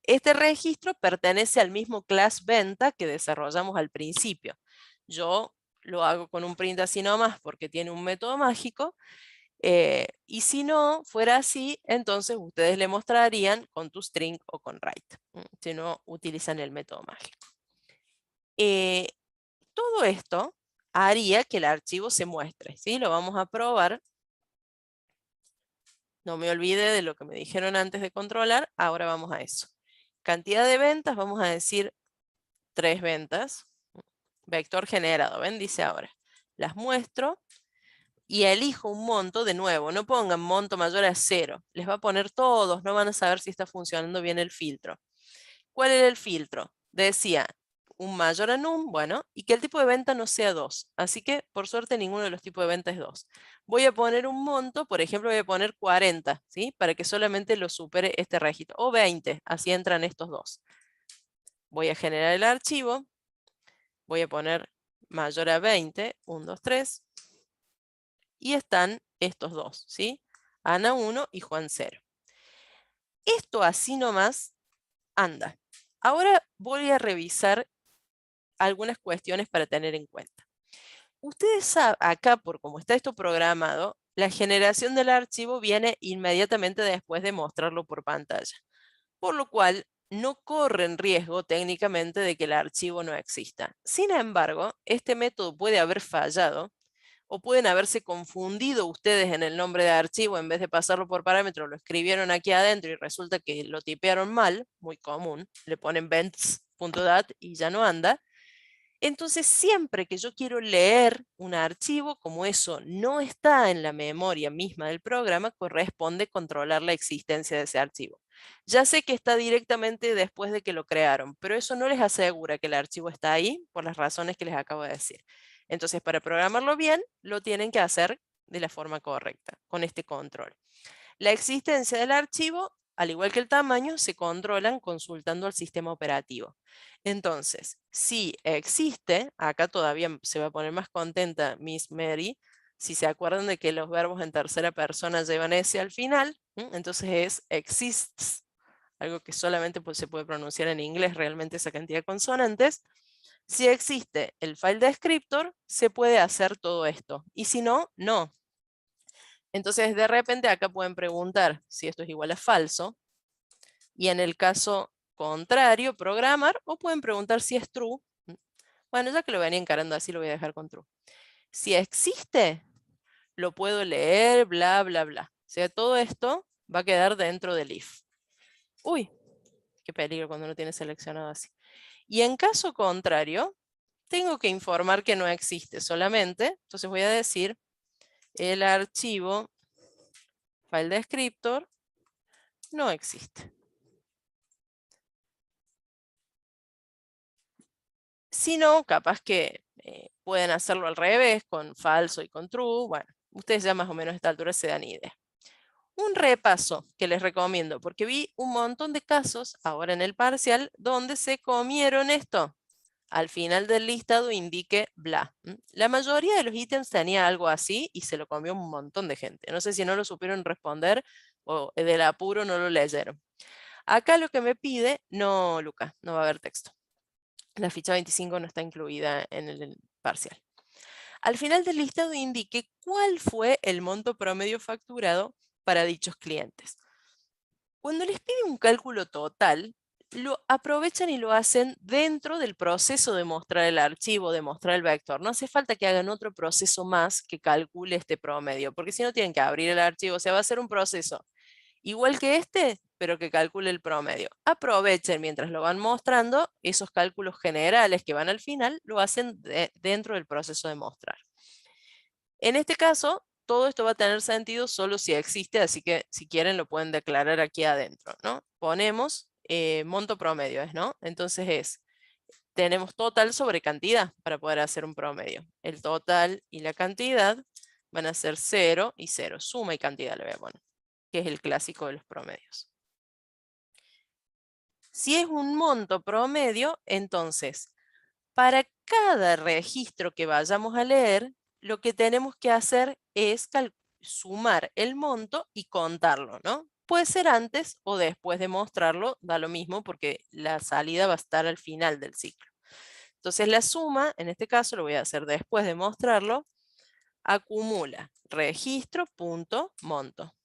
Speaker 1: Este registro pertenece al mismo class venta que desarrollamos al principio. Yo lo hago con un print así nomás porque tiene un método mágico. Y si no fuera así, entonces ustedes le mostrarían con toString o con write, si no utilizan el método mágico. Todo esto haría que el archivo se muestre, ¿sí? Lo vamos a probar. No me olvide de lo que me dijeron antes de controlar, ahora vamos a eso. Cantidad de ventas, vamos a decir 3 ventas. Vector generado, ¿ven? Dice ahora. Las muestro y elijo un monto de nuevo. No pongan monto mayor a 0. Les va a poner todos, no van a saber si está funcionando bien el filtro. ¿Cuál era el filtro? Decía un mayor a num, bueno, y que el tipo de venta no sea 2. Así que, por suerte, ninguno de los tipos de venta es 2. Voy a poner un monto, por ejemplo, voy a poner 40, ¿sí? Para que solamente lo supere este registro. O 20, así entran estos dos. Voy a generar el archivo. Voy a poner mayor a 20, 1, 2, 3. Y están estos dos, ¿sí? Ana 1 y Juan 0. Esto así nomás anda. Ahora voy a revisar algunas cuestiones para tener en cuenta. Ustedes saben, acá por cómo está esto programado, la generación del archivo viene inmediatamente después de mostrarlo por pantalla. Por lo cual, no corren riesgo técnicamente de que el archivo no exista. Sin embargo, este método puede haber fallado o pueden haberse confundido ustedes en el nombre de archivo, en vez de pasarlo por parámetro, lo escribieron aquí adentro y resulta que lo tipearon mal, muy común, le ponen vents.dat y ya no anda. Entonces, siempre que yo quiero leer un archivo, como eso no está en la memoria misma del programa, corresponde controlar la existencia de ese archivo. Ya sé que está directamente después de que lo crearon, pero eso no les asegura que el archivo está ahí por las razones que les acabo de decir. Entonces, para programarlo bien, lo tienen que hacer de la forma correcta, con este control. La existencia del archivo, al igual que el tamaño, se controlan consultando al sistema operativo. Entonces, si existe, acá todavía se va a poner más contenta Miss Mary, si se acuerdan de que los verbos en tercera persona llevan ese al final, entonces es exists, algo que solamente se puede pronunciar en inglés realmente esa cantidad de consonantes. Si existe el file descriptor, se puede hacer todo esto. Y si no, no. Entonces, de repente acá pueden preguntar si esto es igual a falso. Y en el caso contrario, programar, o pueden preguntar si es true. Bueno, ya que lo venía encarando así, lo voy a dejar con true. Si existe, lo puedo leer, bla, bla, bla. O sea, todo esto va a quedar dentro del if. Uy, qué peligro cuando uno tiene seleccionado así. Y en caso contrario, tengo que informar que no existe solamente. Entonces voy a decir el archivo file descriptor no existe. Si no, capaz que pueden hacerlo al revés, con falso y con true. Bueno, ustedes ya más o menos a esta altura se dan idea. Un repaso que les recomiendo, porque vi un montón de casos ahora en el parcial donde se comieron esto. Al final del listado indique bla. La mayoría de los ítems tenía algo así y se lo comió un montón de gente. No sé si no lo supieron responder o del apuro no lo leyeron. Acá lo que me pide, no, Luca, no va a haber texto. La ficha 25 no está incluida en el parcial. Al final del listado indique cuál fue el monto promedio facturado para dichos clientes. Cuando les pide un cálculo total, lo aprovechan y lo hacen dentro del proceso de mostrar el archivo, de mostrar el vector. No hace falta que hagan otro proceso más que calcule este promedio, porque si no tienen que abrir el archivo, o sea, va a ser un proceso igual que este, pero que calcule el promedio. Aprovechen mientras lo van mostrando, esos cálculos generales que van al final, lo hacen dentro del proceso de mostrar. En este caso, todo esto va a tener sentido solo si existe, así que si quieren lo pueden declarar aquí adentro, ¿no? Ponemos monto promedio, ¿no? Entonces tenemos total sobre cantidad para poder hacer un promedio. El total y la cantidad van a ser 0 y 0, suma y cantidad le voy a poner, que es el clásico de los promedios. Si es un monto promedio, entonces, para cada registro que vayamos a leer, lo que tenemos que hacer es sumar el monto y contarlo, ¿no? Puede ser antes o después de mostrarlo, da lo mismo porque la salida va a estar al final del ciclo. Entonces la suma, en este caso lo voy a hacer después de mostrarlo, acumula registro.monto.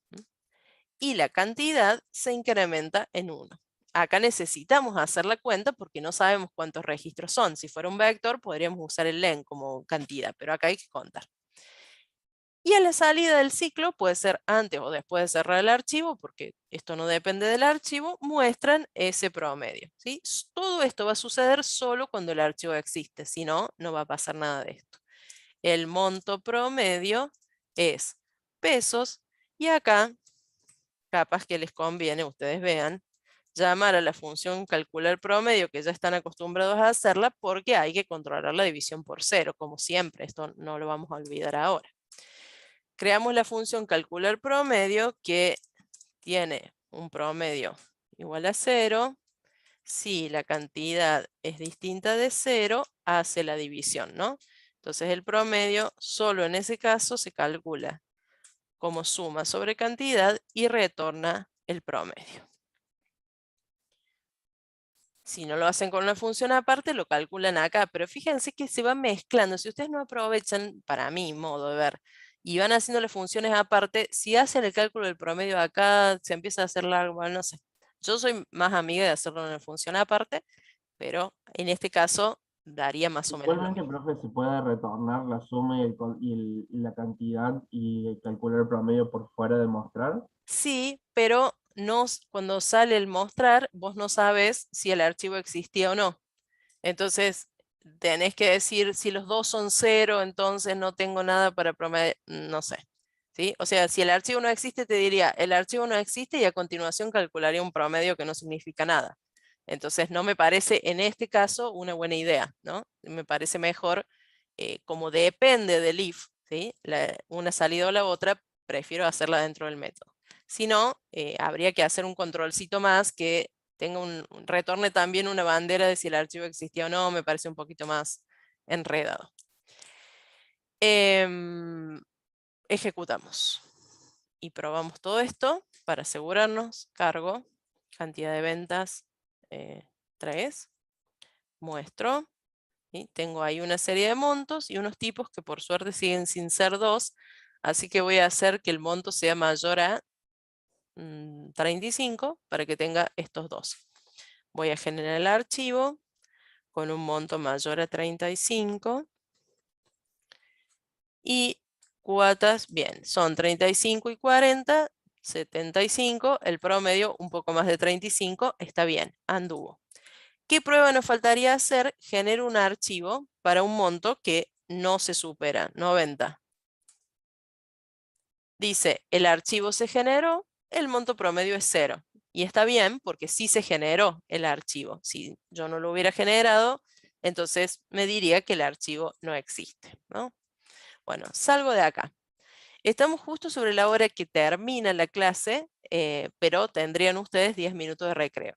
Speaker 1: Y la cantidad se incrementa en 1. Acá necesitamos hacer la cuenta porque no sabemos cuántos registros son. Si fuera un vector podríamos usar el len como cantidad, pero acá hay que contar. Y a la salida del ciclo, puede ser antes o después de cerrar el archivo, porque esto no depende del archivo, muestran ese promedio, ¿sí? Todo esto va a suceder solo cuando el archivo existe, si no, no va a pasar nada de esto. El monto promedio es pesos y acá capaz que les conviene, ustedes vean, llamar a la función calcular promedio, que ya están acostumbrados a hacerla, porque hay que controlar la división por 0, como siempre, esto no lo vamos a olvidar ahora. Creamos la función calcular promedio, que tiene un promedio igual a 0, si la cantidad es distinta de 0, hace la división, ¿no? Entonces el promedio, solo en ese caso, se calcula como suma sobre cantidad y retorna el promedio. Si no lo hacen con una función aparte, lo calculan acá, pero fíjense que se va mezclando. Si ustedes no aprovechan, para mi modo de ver, y van haciendo las funciones aparte, si hacen el cálculo del promedio acá, se empieza a hacer largo, bueno, no sé. Yo soy más amiga de hacerlo en una función aparte, pero en este caso daría más o menos lo
Speaker 2: Igualmente,
Speaker 1: mismo.
Speaker 2: profe, se puede retornar la suma y la cantidad y calcular el promedio por fuera de mostrar.
Speaker 1: Sí, pero no, cuando sale el mostrar, vos no sabes si el archivo existía o no. Entonces, tenés que decir, si los dos son 0, entonces no tengo nada para promediar, no sé. ¿Sí? O sea, si el archivo no existe, te diría, el archivo no existe y a continuación calcularía un promedio que no significa nada. Entonces, no me parece en este caso una buena idea, ¿no? Me parece mejor, como depende del if, ¿sí? Una salida o la otra, prefiero hacerla dentro del método. Si no, habría que hacer un controlcito más que tenga retorne también una bandera de si el archivo existía o no, me parece un poquito más enredado. Ejecutamos y probamos todo esto para asegurarnos. Cargo, cantidad de ventas 3, muestro, y tengo ahí una serie de montos y unos tipos que por suerte siguen sin ser 2, así que voy a hacer que el monto sea mayor a 35 para que tenga estos dos. Voy a generar el archivo con un monto mayor a 35 y cuotas, bien, son 35 y 40, 75, el promedio un poco más de 35, está bien, anduvo. ¿Qué prueba nos faltaría hacer? Genero un archivo para un monto que no se supera, 90. Dice, el archivo se generó, el monto promedio es 0. Y está bien porque sí se generó el archivo. Si yo no lo hubiera generado, entonces me diría que el archivo no existe, ¿no? Bueno, salgo de acá. Estamos justo sobre la hora que termina la clase, pero tendrían ustedes 10 minutos de recreo.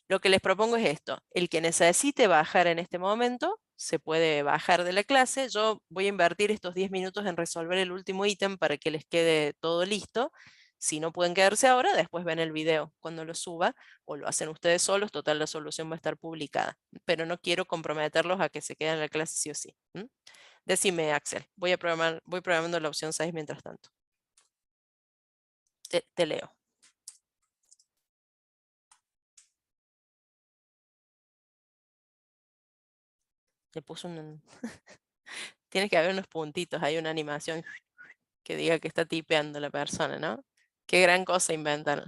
Speaker 1: Lo que les propongo es esto. El que necesite bajar en este momento, se puede bajar de la clase. Yo voy a invertir estos 10 minutos en resolver el último ítem para que les quede todo listo. Si no pueden quedarse ahora, después ven el video cuando lo suba o lo hacen ustedes solos. Total, la solución va a estar publicada. Pero no quiero comprometerlos a que se queden en la clase sí o sí. Decime, Axel. Voy programando la opción 6 mientras tanto. Te leo. Le puso un... Tiene que haber unos puntitos, hay una animación que diga que está tipeando la persona, ¿no? Qué gran cosa inventan.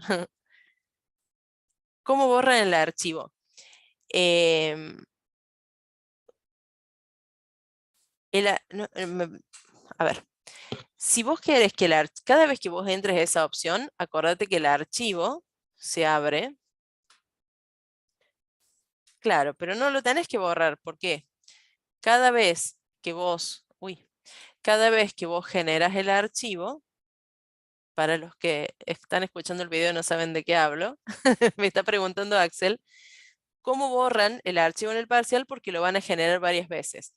Speaker 1: ¿Cómo borran el archivo? A ver, si vos querés que cada vez que vos entres a esa opción, acordate que el archivo se abre. Claro, pero no lo tenés que borrar. ¿Por qué? Cada vez que vos generas el archivo, para los que están escuchando el video y no saben de qué hablo, me está preguntando Axel, ¿cómo borran el archivo en el parcial? Porque lo van a generar varias veces.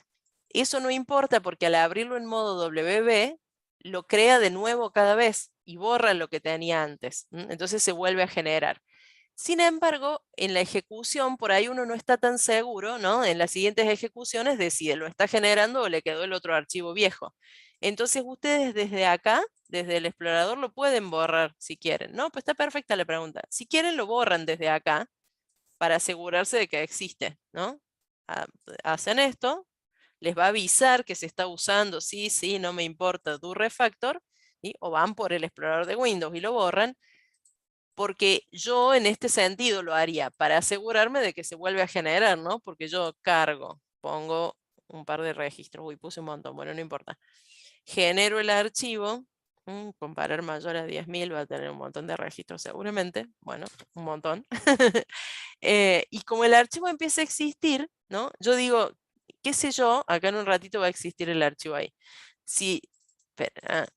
Speaker 1: Eso no importa porque al abrirlo en modo WB, lo crea de nuevo cada vez y borra lo que tenía antes. Entonces se vuelve a generar. Sin embargo, en la ejecución, por ahí uno no está tan seguro, ¿no? En las siguientes ejecuciones decide, ¿lo está generando o le quedó el otro archivo viejo? Entonces ustedes desde acá, desde el explorador, lo pueden borrar si quieren. No, pues está perfecta la pregunta. Si quieren, lo borran desde acá para asegurarse de que existe, ¿no? Hacen esto, les va a avisar que se está usando, sí, no me importa, do refactor, o van por el explorador de Windows y lo borran, porque yo en este sentido lo haría para asegurarme de que se vuelve a generar, ¿no? Porque yo cargo, pongo un par de registros, uy, puse un montón, bueno, no importa. Genero el archivo, comparar mayor a 10.000 va a tener un montón de registros seguramente, bueno, un montón. Y como el archivo empieza a existir, ¿no? Yo digo, qué sé yo, acá en un ratito va a existir el archivo ahí. Si, espera,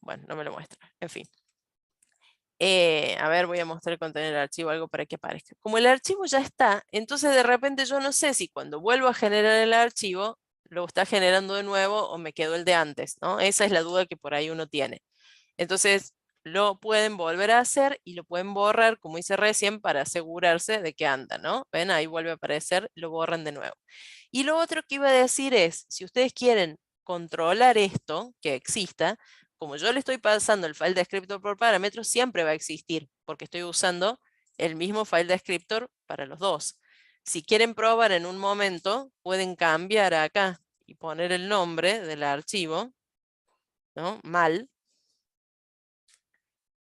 Speaker 1: bueno, no me lo muestra, en fin. A ver, voy a mostrar el contenido del archivo, algo para que aparezca. Como el archivo ya está, entonces de repente yo no sé si cuando vuelvo a generar el archivo, lo está generando de nuevo o me quedó el de antes, ¿no? Esa es la duda que por ahí uno tiene. Entonces, lo pueden volver a hacer y lo pueden borrar, como hice recién, para asegurarse de que anda, ¿no? Ven, ahí vuelve a aparecer, lo borran de nuevo. Y lo otro que iba a decir es, si ustedes quieren controlar esto, que exista, como yo le estoy pasando el file descriptor por parámetros, siempre va a existir, porque estoy usando el mismo file descriptor para los dos. Si quieren probar en un momento, pueden cambiar acá y poner el nombre del archivo, ¿no? Mal.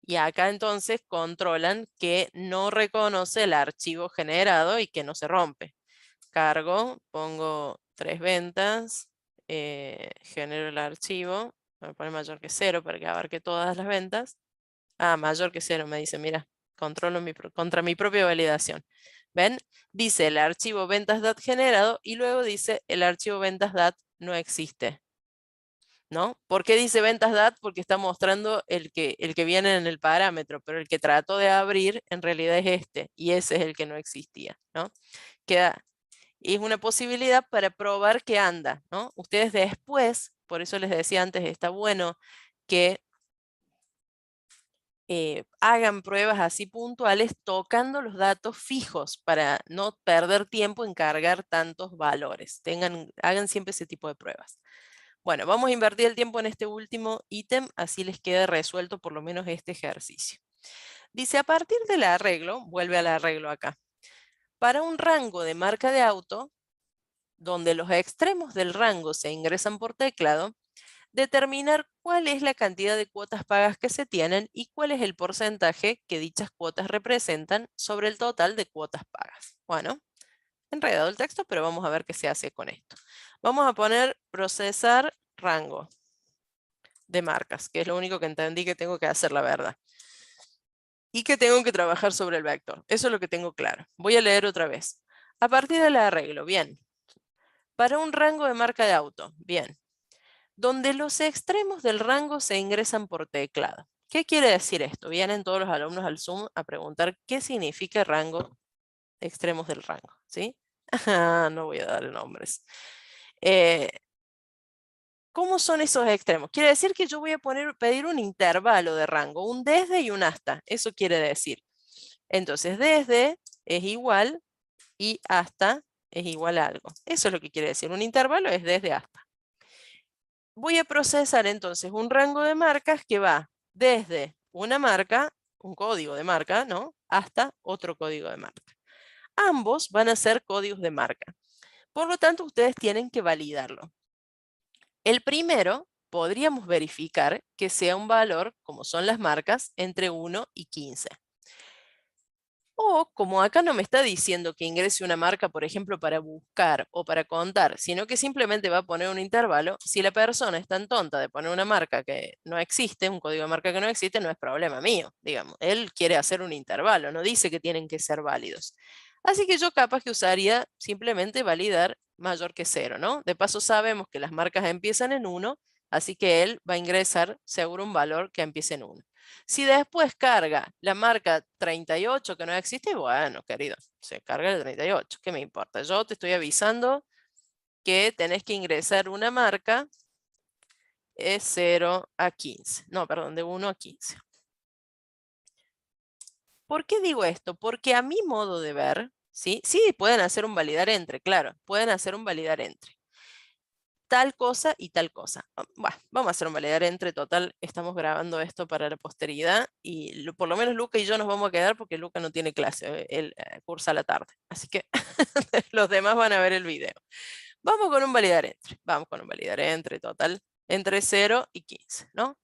Speaker 1: Y acá entonces controlan que no reconoce el archivo generado y que no se rompe. Cargo, pongo 3 ventas, genero el archivo, voy a poner mayor que 0 para que abarque todas las ventas. Ah, mayor que 0 me dice, mira, controlo contra mi propia validación. ¿Ven? Dice el archivo ventas.dat generado y luego dice el archivo ventas.dat no existe. ¿No? ¿Por qué dice ventas.dat? Porque está mostrando el que viene en el parámetro, pero el que trató de abrir en realidad es este, y ese es el que no existía, ¿no? Es una posibilidad para probar que anda, ¿no? Ustedes después, por eso les decía antes, está bueno que hagan pruebas así puntuales tocando los datos fijos para no perder tiempo en cargar tantos valores. Hagan siempre ese tipo de pruebas. Bueno, vamos a invertir el tiempo en este último ítem, así les queda resuelto por lo menos este ejercicio. Dice, a partir del arreglo, vuelve al arreglo acá, para un rango de marca de auto, donde los extremos del rango se ingresan por teclado, determinar cuál es la cantidad de cuotas pagas que se tienen y cuál es el porcentaje que dichas cuotas representan sobre el total de cuotas pagas. Bueno, enredado el texto, pero vamos a ver qué se hace con esto. Vamos a poner procesar rango de marcas, que es lo único que entendí que tengo que hacer, la verdad. Y que tengo que trabajar sobre el vector. Eso es lo que tengo claro. Voy a leer otra vez. A partir del arreglo, bien. Para un rango de marca de auto, bien. Donde los extremos del rango se ingresan por teclado. ¿Qué quiere decir esto? Vienen todos los alumnos al Zoom a preguntar qué significa rango, extremos del rango, ¿sí? No voy a dar nombres. ¿Cómo son esos extremos? Quiere decir que yo voy a pedir un intervalo de rango, un desde y un hasta. Eso quiere decir. Entonces, desde es igual y hasta es igual a algo. Eso es lo que quiere decir. Un intervalo es desde hasta. Voy a procesar entonces un rango de marcas que va desde una marca, un código de marca, ¿no? Hasta otro código de marca. Ambos van a ser códigos de marca. Por lo tanto, ustedes tienen que validarlo. El primero, podríamos verificar que sea un valor, como son las marcas, entre 1 y 15. O, como acá no me está diciendo que ingrese una marca, por ejemplo, para buscar o para contar, sino que simplemente va a poner un intervalo, si la persona es tan tonta de poner una marca que no existe, un código de marca que no existe, no es problema mío, digamos. Él quiere hacer un intervalo, no dice que tienen que ser válidos. Así que yo capaz que usaría simplemente validar mayor que 0, ¿no? De paso sabemos que las marcas empiezan en 1, así que él va a ingresar seguro un valor que empiece en 1. Si después carga la marca 38 que no existe, bueno, querido, se carga el 38, ¿qué me importa? Yo te estoy avisando que tenés que ingresar una marca es 0 a 15. No, perdón, de 1 a 15. ¿Por qué digo esto? Porque a mi modo de ver, ¿sí? Sí, pueden hacer un validar entre, claro, pueden hacer un validar entre. Tal cosa y tal cosa. Bueno, vamos a hacer un validar entre, total, estamos grabando esto para la posteridad y por lo menos Luca y yo nos vamos a quedar porque Luca no tiene clase, él cursa a la tarde, así que los demás van a ver el video. Vamos con un validar entre, total, entre 0 y 15, ¿no?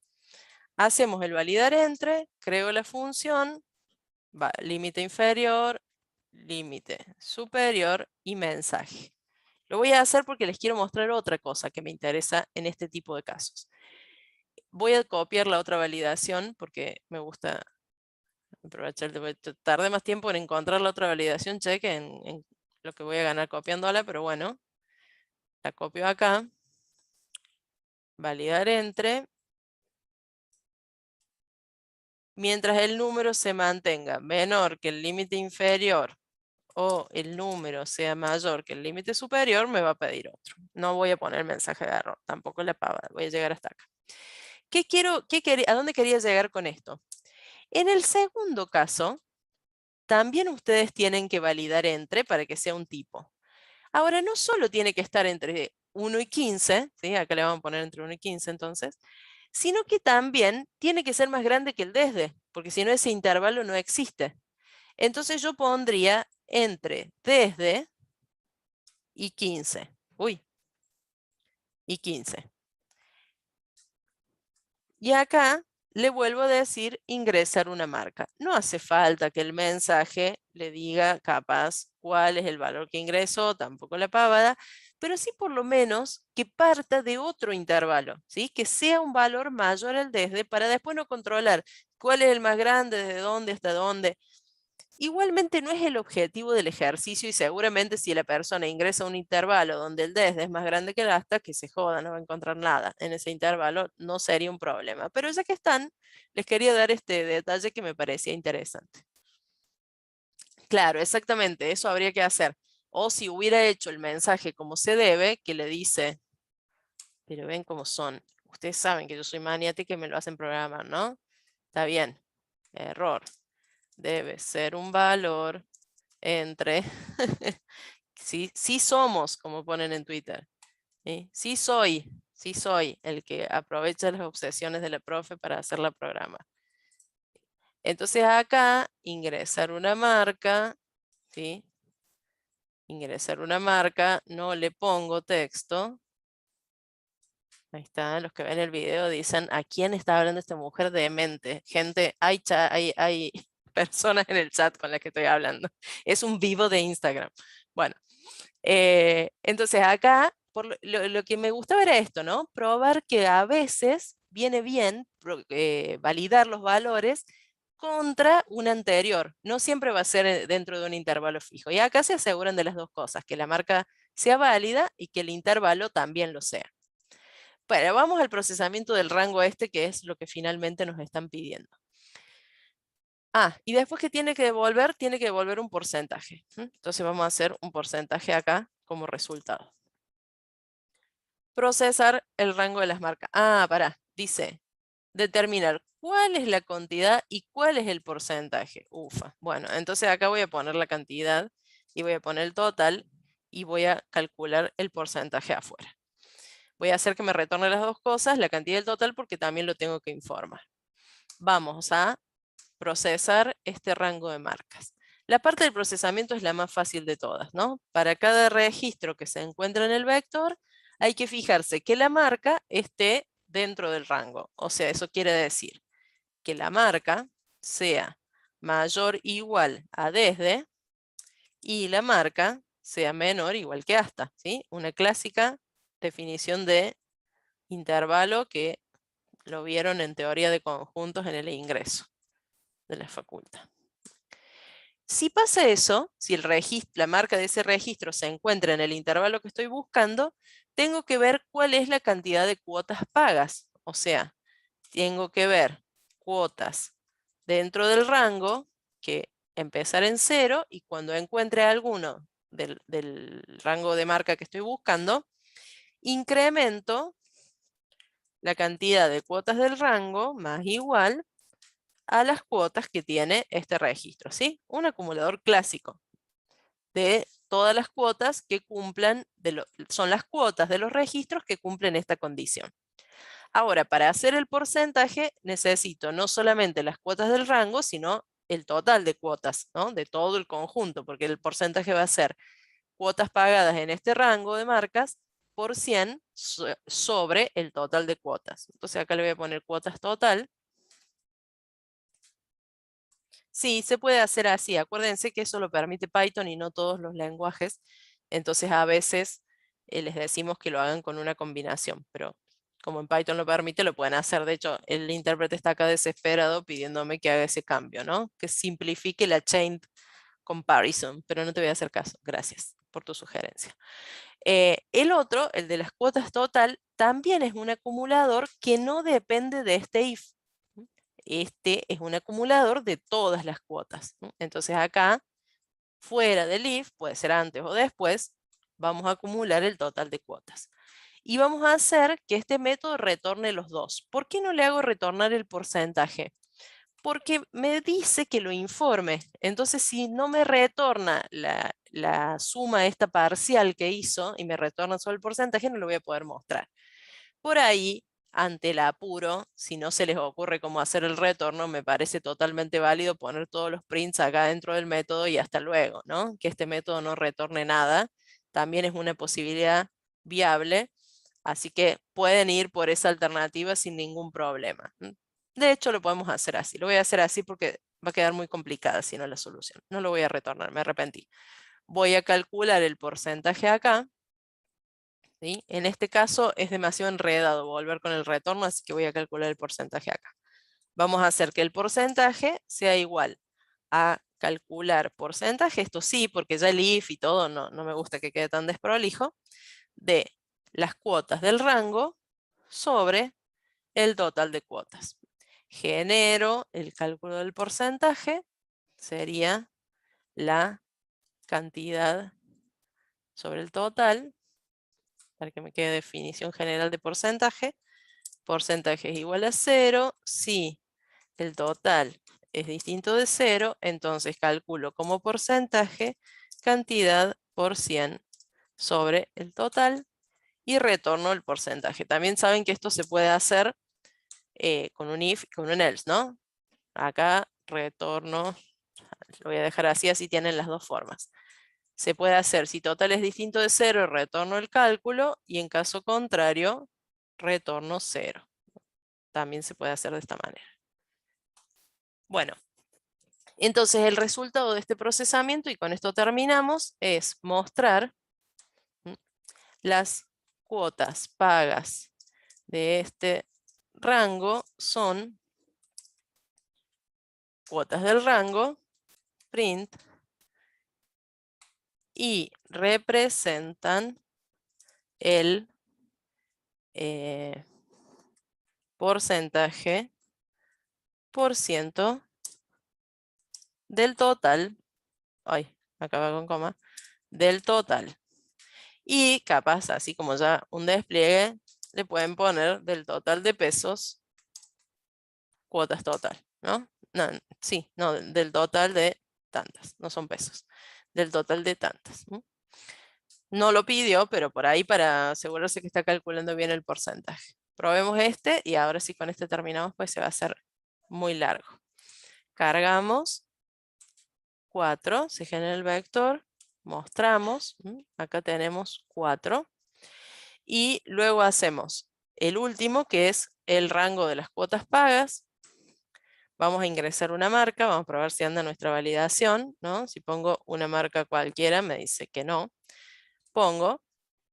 Speaker 1: Hacemos el validar entre, creo la función, límite inferior, límite superior y mensaje. Lo voy a hacer porque les quiero mostrar otra cosa que me interesa en este tipo de casos. Voy a copiar la otra validación porque me gusta aprovechar. Tardé más tiempo en encontrar la otra validación check en lo que voy a ganar copiándola, pero bueno. La copio acá. Validar entre. Mientras el número se mantenga menor que el límite inferior o el número sea mayor que el límite superior, me va a pedir otro. No voy a poner mensaje de error, tampoco la pavada, voy a llegar hasta acá. ¿A dónde quería llegar con esto? En el segundo caso, también ustedes tienen que validar entre para que sea un tipo. Ahora, no solo tiene que estar entre 1 y 15, ¿sí? Acá le vamos a poner entre 1 y 15 entonces, sino que también tiene que ser más grande que el desde, porque si no ese intervalo no existe. Entonces yo pondría entre desde y 15. Uy. Y 15. Y acá le vuelvo a decir ingresar una marca. No hace falta que el mensaje le diga capaz cuál es el valor que ingresó, tampoco la pavada, pero sí por lo menos que parta de otro intervalo, ¿sí? Que sea un valor mayor al desde para después no controlar cuál es el más grande, desde dónde hasta dónde. Igualmente no es el objetivo del ejercicio y seguramente si la persona ingresa a un intervalo donde el desde es más grande que el hasta, que se joda, no va a encontrar nada en ese intervalo, no sería un problema. Pero ya que están, les quería dar este detalle que me parecía interesante. Claro, exactamente, eso habría que hacer. O si hubiera hecho el mensaje como se debe, que le dice, pero ven cómo son. Ustedes saben que yo soy maniática y me lo hacen programar, ¿no? Está bien. Error. Debe ser un valor entre, sí somos, como ponen en Twitter. Sí soy el que aprovecha las obsesiones de la profe para hacer la programa. Entonces acá, ingresar una marca, ¿sí? Ingresar una marca, no le pongo texto. Ahí está, los que ven el video dicen, ¿a quién está hablando esta mujer demente? Gente, hay personas en el chat con las que estoy hablando. Es un vivo de Instagram. Bueno, entonces acá, lo que me gustaba era esto, ¿no? Probar que a veces viene bien validar los valores contra un anterior. No siempre va a ser dentro de un intervalo fijo. Y acá se aseguran de las dos cosas, que la marca sea válida y que el intervalo también lo sea. Bueno, vamos al procesamiento del rango este, que es lo que finalmente nos están pidiendo. Y después que tiene que devolver un porcentaje. Entonces vamos a hacer un porcentaje acá como resultado. Procesar el rango de las marcas. Dice, determinar cuál es la cantidad y cuál es el porcentaje. Ufa. Bueno, entonces acá voy a poner la cantidad y voy a poner el total y voy a calcular el porcentaje afuera. Voy a hacer que me retorne las dos cosas, la cantidad y el total, porque también lo tengo que informar. Vamos a procesar este rango de marcas. La parte del procesamiento es la más fácil de todas, ¿no? Para cada registro que se encuentra en el vector, hay que fijarse que la marca esté dentro del rango. O sea, eso quiere decir que la marca sea mayor o igual a desde y la marca sea menor o igual que hasta, ¿sí? Una clásica definición de intervalo que lo vieron en teoría de conjuntos en el ingreso de la facultad. Si pasa eso, si la marca de ese registro se encuentra en el intervalo que estoy buscando, tengo que ver cuál es la cantidad de cuotas pagas. O sea, tengo que ver cuotas dentro del rango, que empezar en 0, y cuando encuentre alguno del rango de marca que estoy buscando, incremento la cantidad de cuotas del rango más igual a las cuotas que tiene este registro, ¿sí? Un acumulador clásico de todas las cuotas que cumplan, son las cuotas de los registros que cumplen esta condición. Ahora, para hacer el porcentaje necesito no solamente las cuotas del rango, sino el total de cuotas, ¿no? De todo el conjunto, porque el porcentaje va a ser cuotas pagadas en este rango de marcas por 100 sobre el total de cuotas. Entonces acá le voy a poner cuotas total. Sí, se puede hacer así. Acuérdense que eso lo permite Python y no todos los lenguajes. Entonces a veces les decimos que lo hagan con una combinación, pero como en Python lo permite, lo pueden hacer. De hecho, el intérprete está acá desesperado pidiéndome que haga ese cambio, ¿no? Que simplifique la chain comparison, pero no te voy a hacer caso. Gracias por tu sugerencia. El otro, el de las cuotas total, también es un acumulador que no depende de este if. Este es un acumulador de todas las cuotas, ¿no? Entonces acá, fuera del if, puede ser antes o después, vamos a acumular el total de cuotas. Y vamos a hacer que este método retorne los dos. ¿Por qué no le hago retornar el porcentaje? Porque me dice que lo informe. Entonces, si no me retorna la suma esta parcial que hizo y me retorna solo el porcentaje, no lo voy a poder mostrar. Por ahí, ante el apuro, si no se les ocurre cómo hacer el retorno, me parece totalmente válido poner todos los prints acá dentro del método y hasta luego, ¿no? Que este método no retorne nada. También es una posibilidad viable. Así que pueden ir por esa alternativa sin ningún problema. De hecho, lo podemos hacer así. Lo voy a hacer así porque va a quedar muy complicada si no la solución. No lo voy a retornar, me arrepentí. Voy a calcular el porcentaje acá. ¿Sí? En este caso es demasiado enredado volver con el retorno, así que voy a calcular el porcentaje acá. Vamos a hacer que el porcentaje sea igual a calcular porcentaje, esto sí, porque ya el if y todo no me gusta que quede tan desprolijo, de las cuotas del rango sobre el total de cuotas. Genero el cálculo del porcentaje, sería la cantidad sobre el total, para que me quede definición general de porcentaje. Porcentaje es igual a 0, si el total es distinto de 0, entonces calculo como porcentaje cantidad por 100 sobre el total y retorno el porcentaje. También saben que esto se puede hacer con un if y con un else, ¿no? Acá retorno, lo voy a dejar así, así tienen las dos formas. Se puede hacer, si total es distinto de 0, retorno el cálculo, y en caso contrario, retorno 0. También se puede hacer de esta manera. Bueno, entonces el resultado de este procesamiento, y con esto terminamos, es mostrar las cuotas pagas de este rango son cuotas del rango, print, y representan el porcentaje por ciento del total, ay, acaba con coma, del total. Y capaz, así como ya un despliegue, le pueden poner del total de pesos, cuotas total, ¿no? No, sí, no, del total de tantas, no son pesos, del total de tantas. No lo pidió, pero por ahí para asegurarse que está calculando bien el porcentaje. Probemos este y ahora sí con este terminamos, pues se va a hacer muy largo. Cargamos 4, se genera el vector, mostramos, acá tenemos 4. Y luego hacemos el último, que es el rango de las cuotas pagas. Vamos a ingresar una marca, vamos a probar si anda nuestra validación, ¿no? Si pongo una marca cualquiera, me dice que no. Pongo,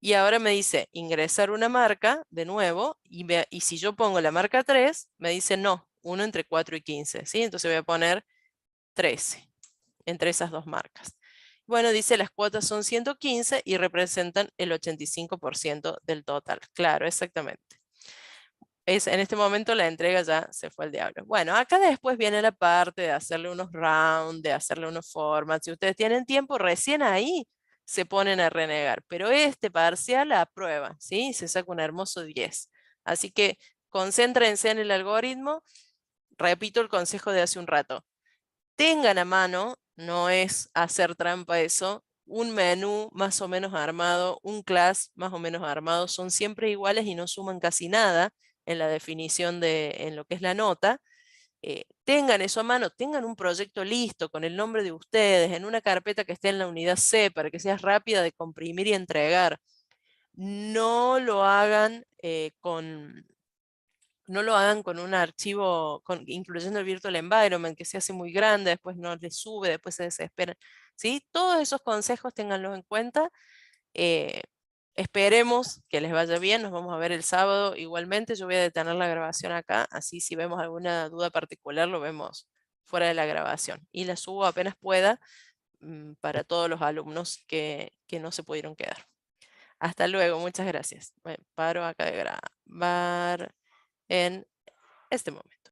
Speaker 1: y ahora me dice ingresar una marca de nuevo, y si yo pongo la marca 3, me dice no, 1 entre 4 y 15, ¿sí? Entonces voy a poner 13 entre esas dos marcas. Bueno, dice las cuotas son 115 y representan el 85% del total. Claro, exactamente. En este momento la entrega ya se fue al diablo. Bueno, acá después viene la parte de hacerle unos rounds, de hacerle unos formats. Si ustedes tienen tiempo, recién ahí se ponen a renegar. Pero este parcial aprueba, ¿sí? Se saca un hermoso 10. Así que concéntrense en el algoritmo. Repito el consejo de hace un rato. Tengan a mano, no es hacer trampa eso, un menú más o menos armado, un class más o menos armado, son siempre iguales y no suman casi nada en la definición en lo que es la nota. Tengan eso a mano, tengan un proyecto listo con el nombre de ustedes en una carpeta que esté en la unidad C para que sea rápida de comprimir y entregar. No lo hagan no lo hagan con un archivo, incluyendo el Virtual Environment, que se hace muy grande, después no les sube, después se desesperan. ¿Sí? Todos esos consejos ténganlos en cuenta. Esperemos que les vaya bien, nos vamos a ver el sábado igualmente. Yo voy a detener la grabación acá, así si vemos alguna duda particular lo vemos fuera de la grabación. Y la subo apenas pueda para todos los alumnos que no se pudieron quedar. Hasta luego, muchas gracias. Paro acá de grabar en este momento.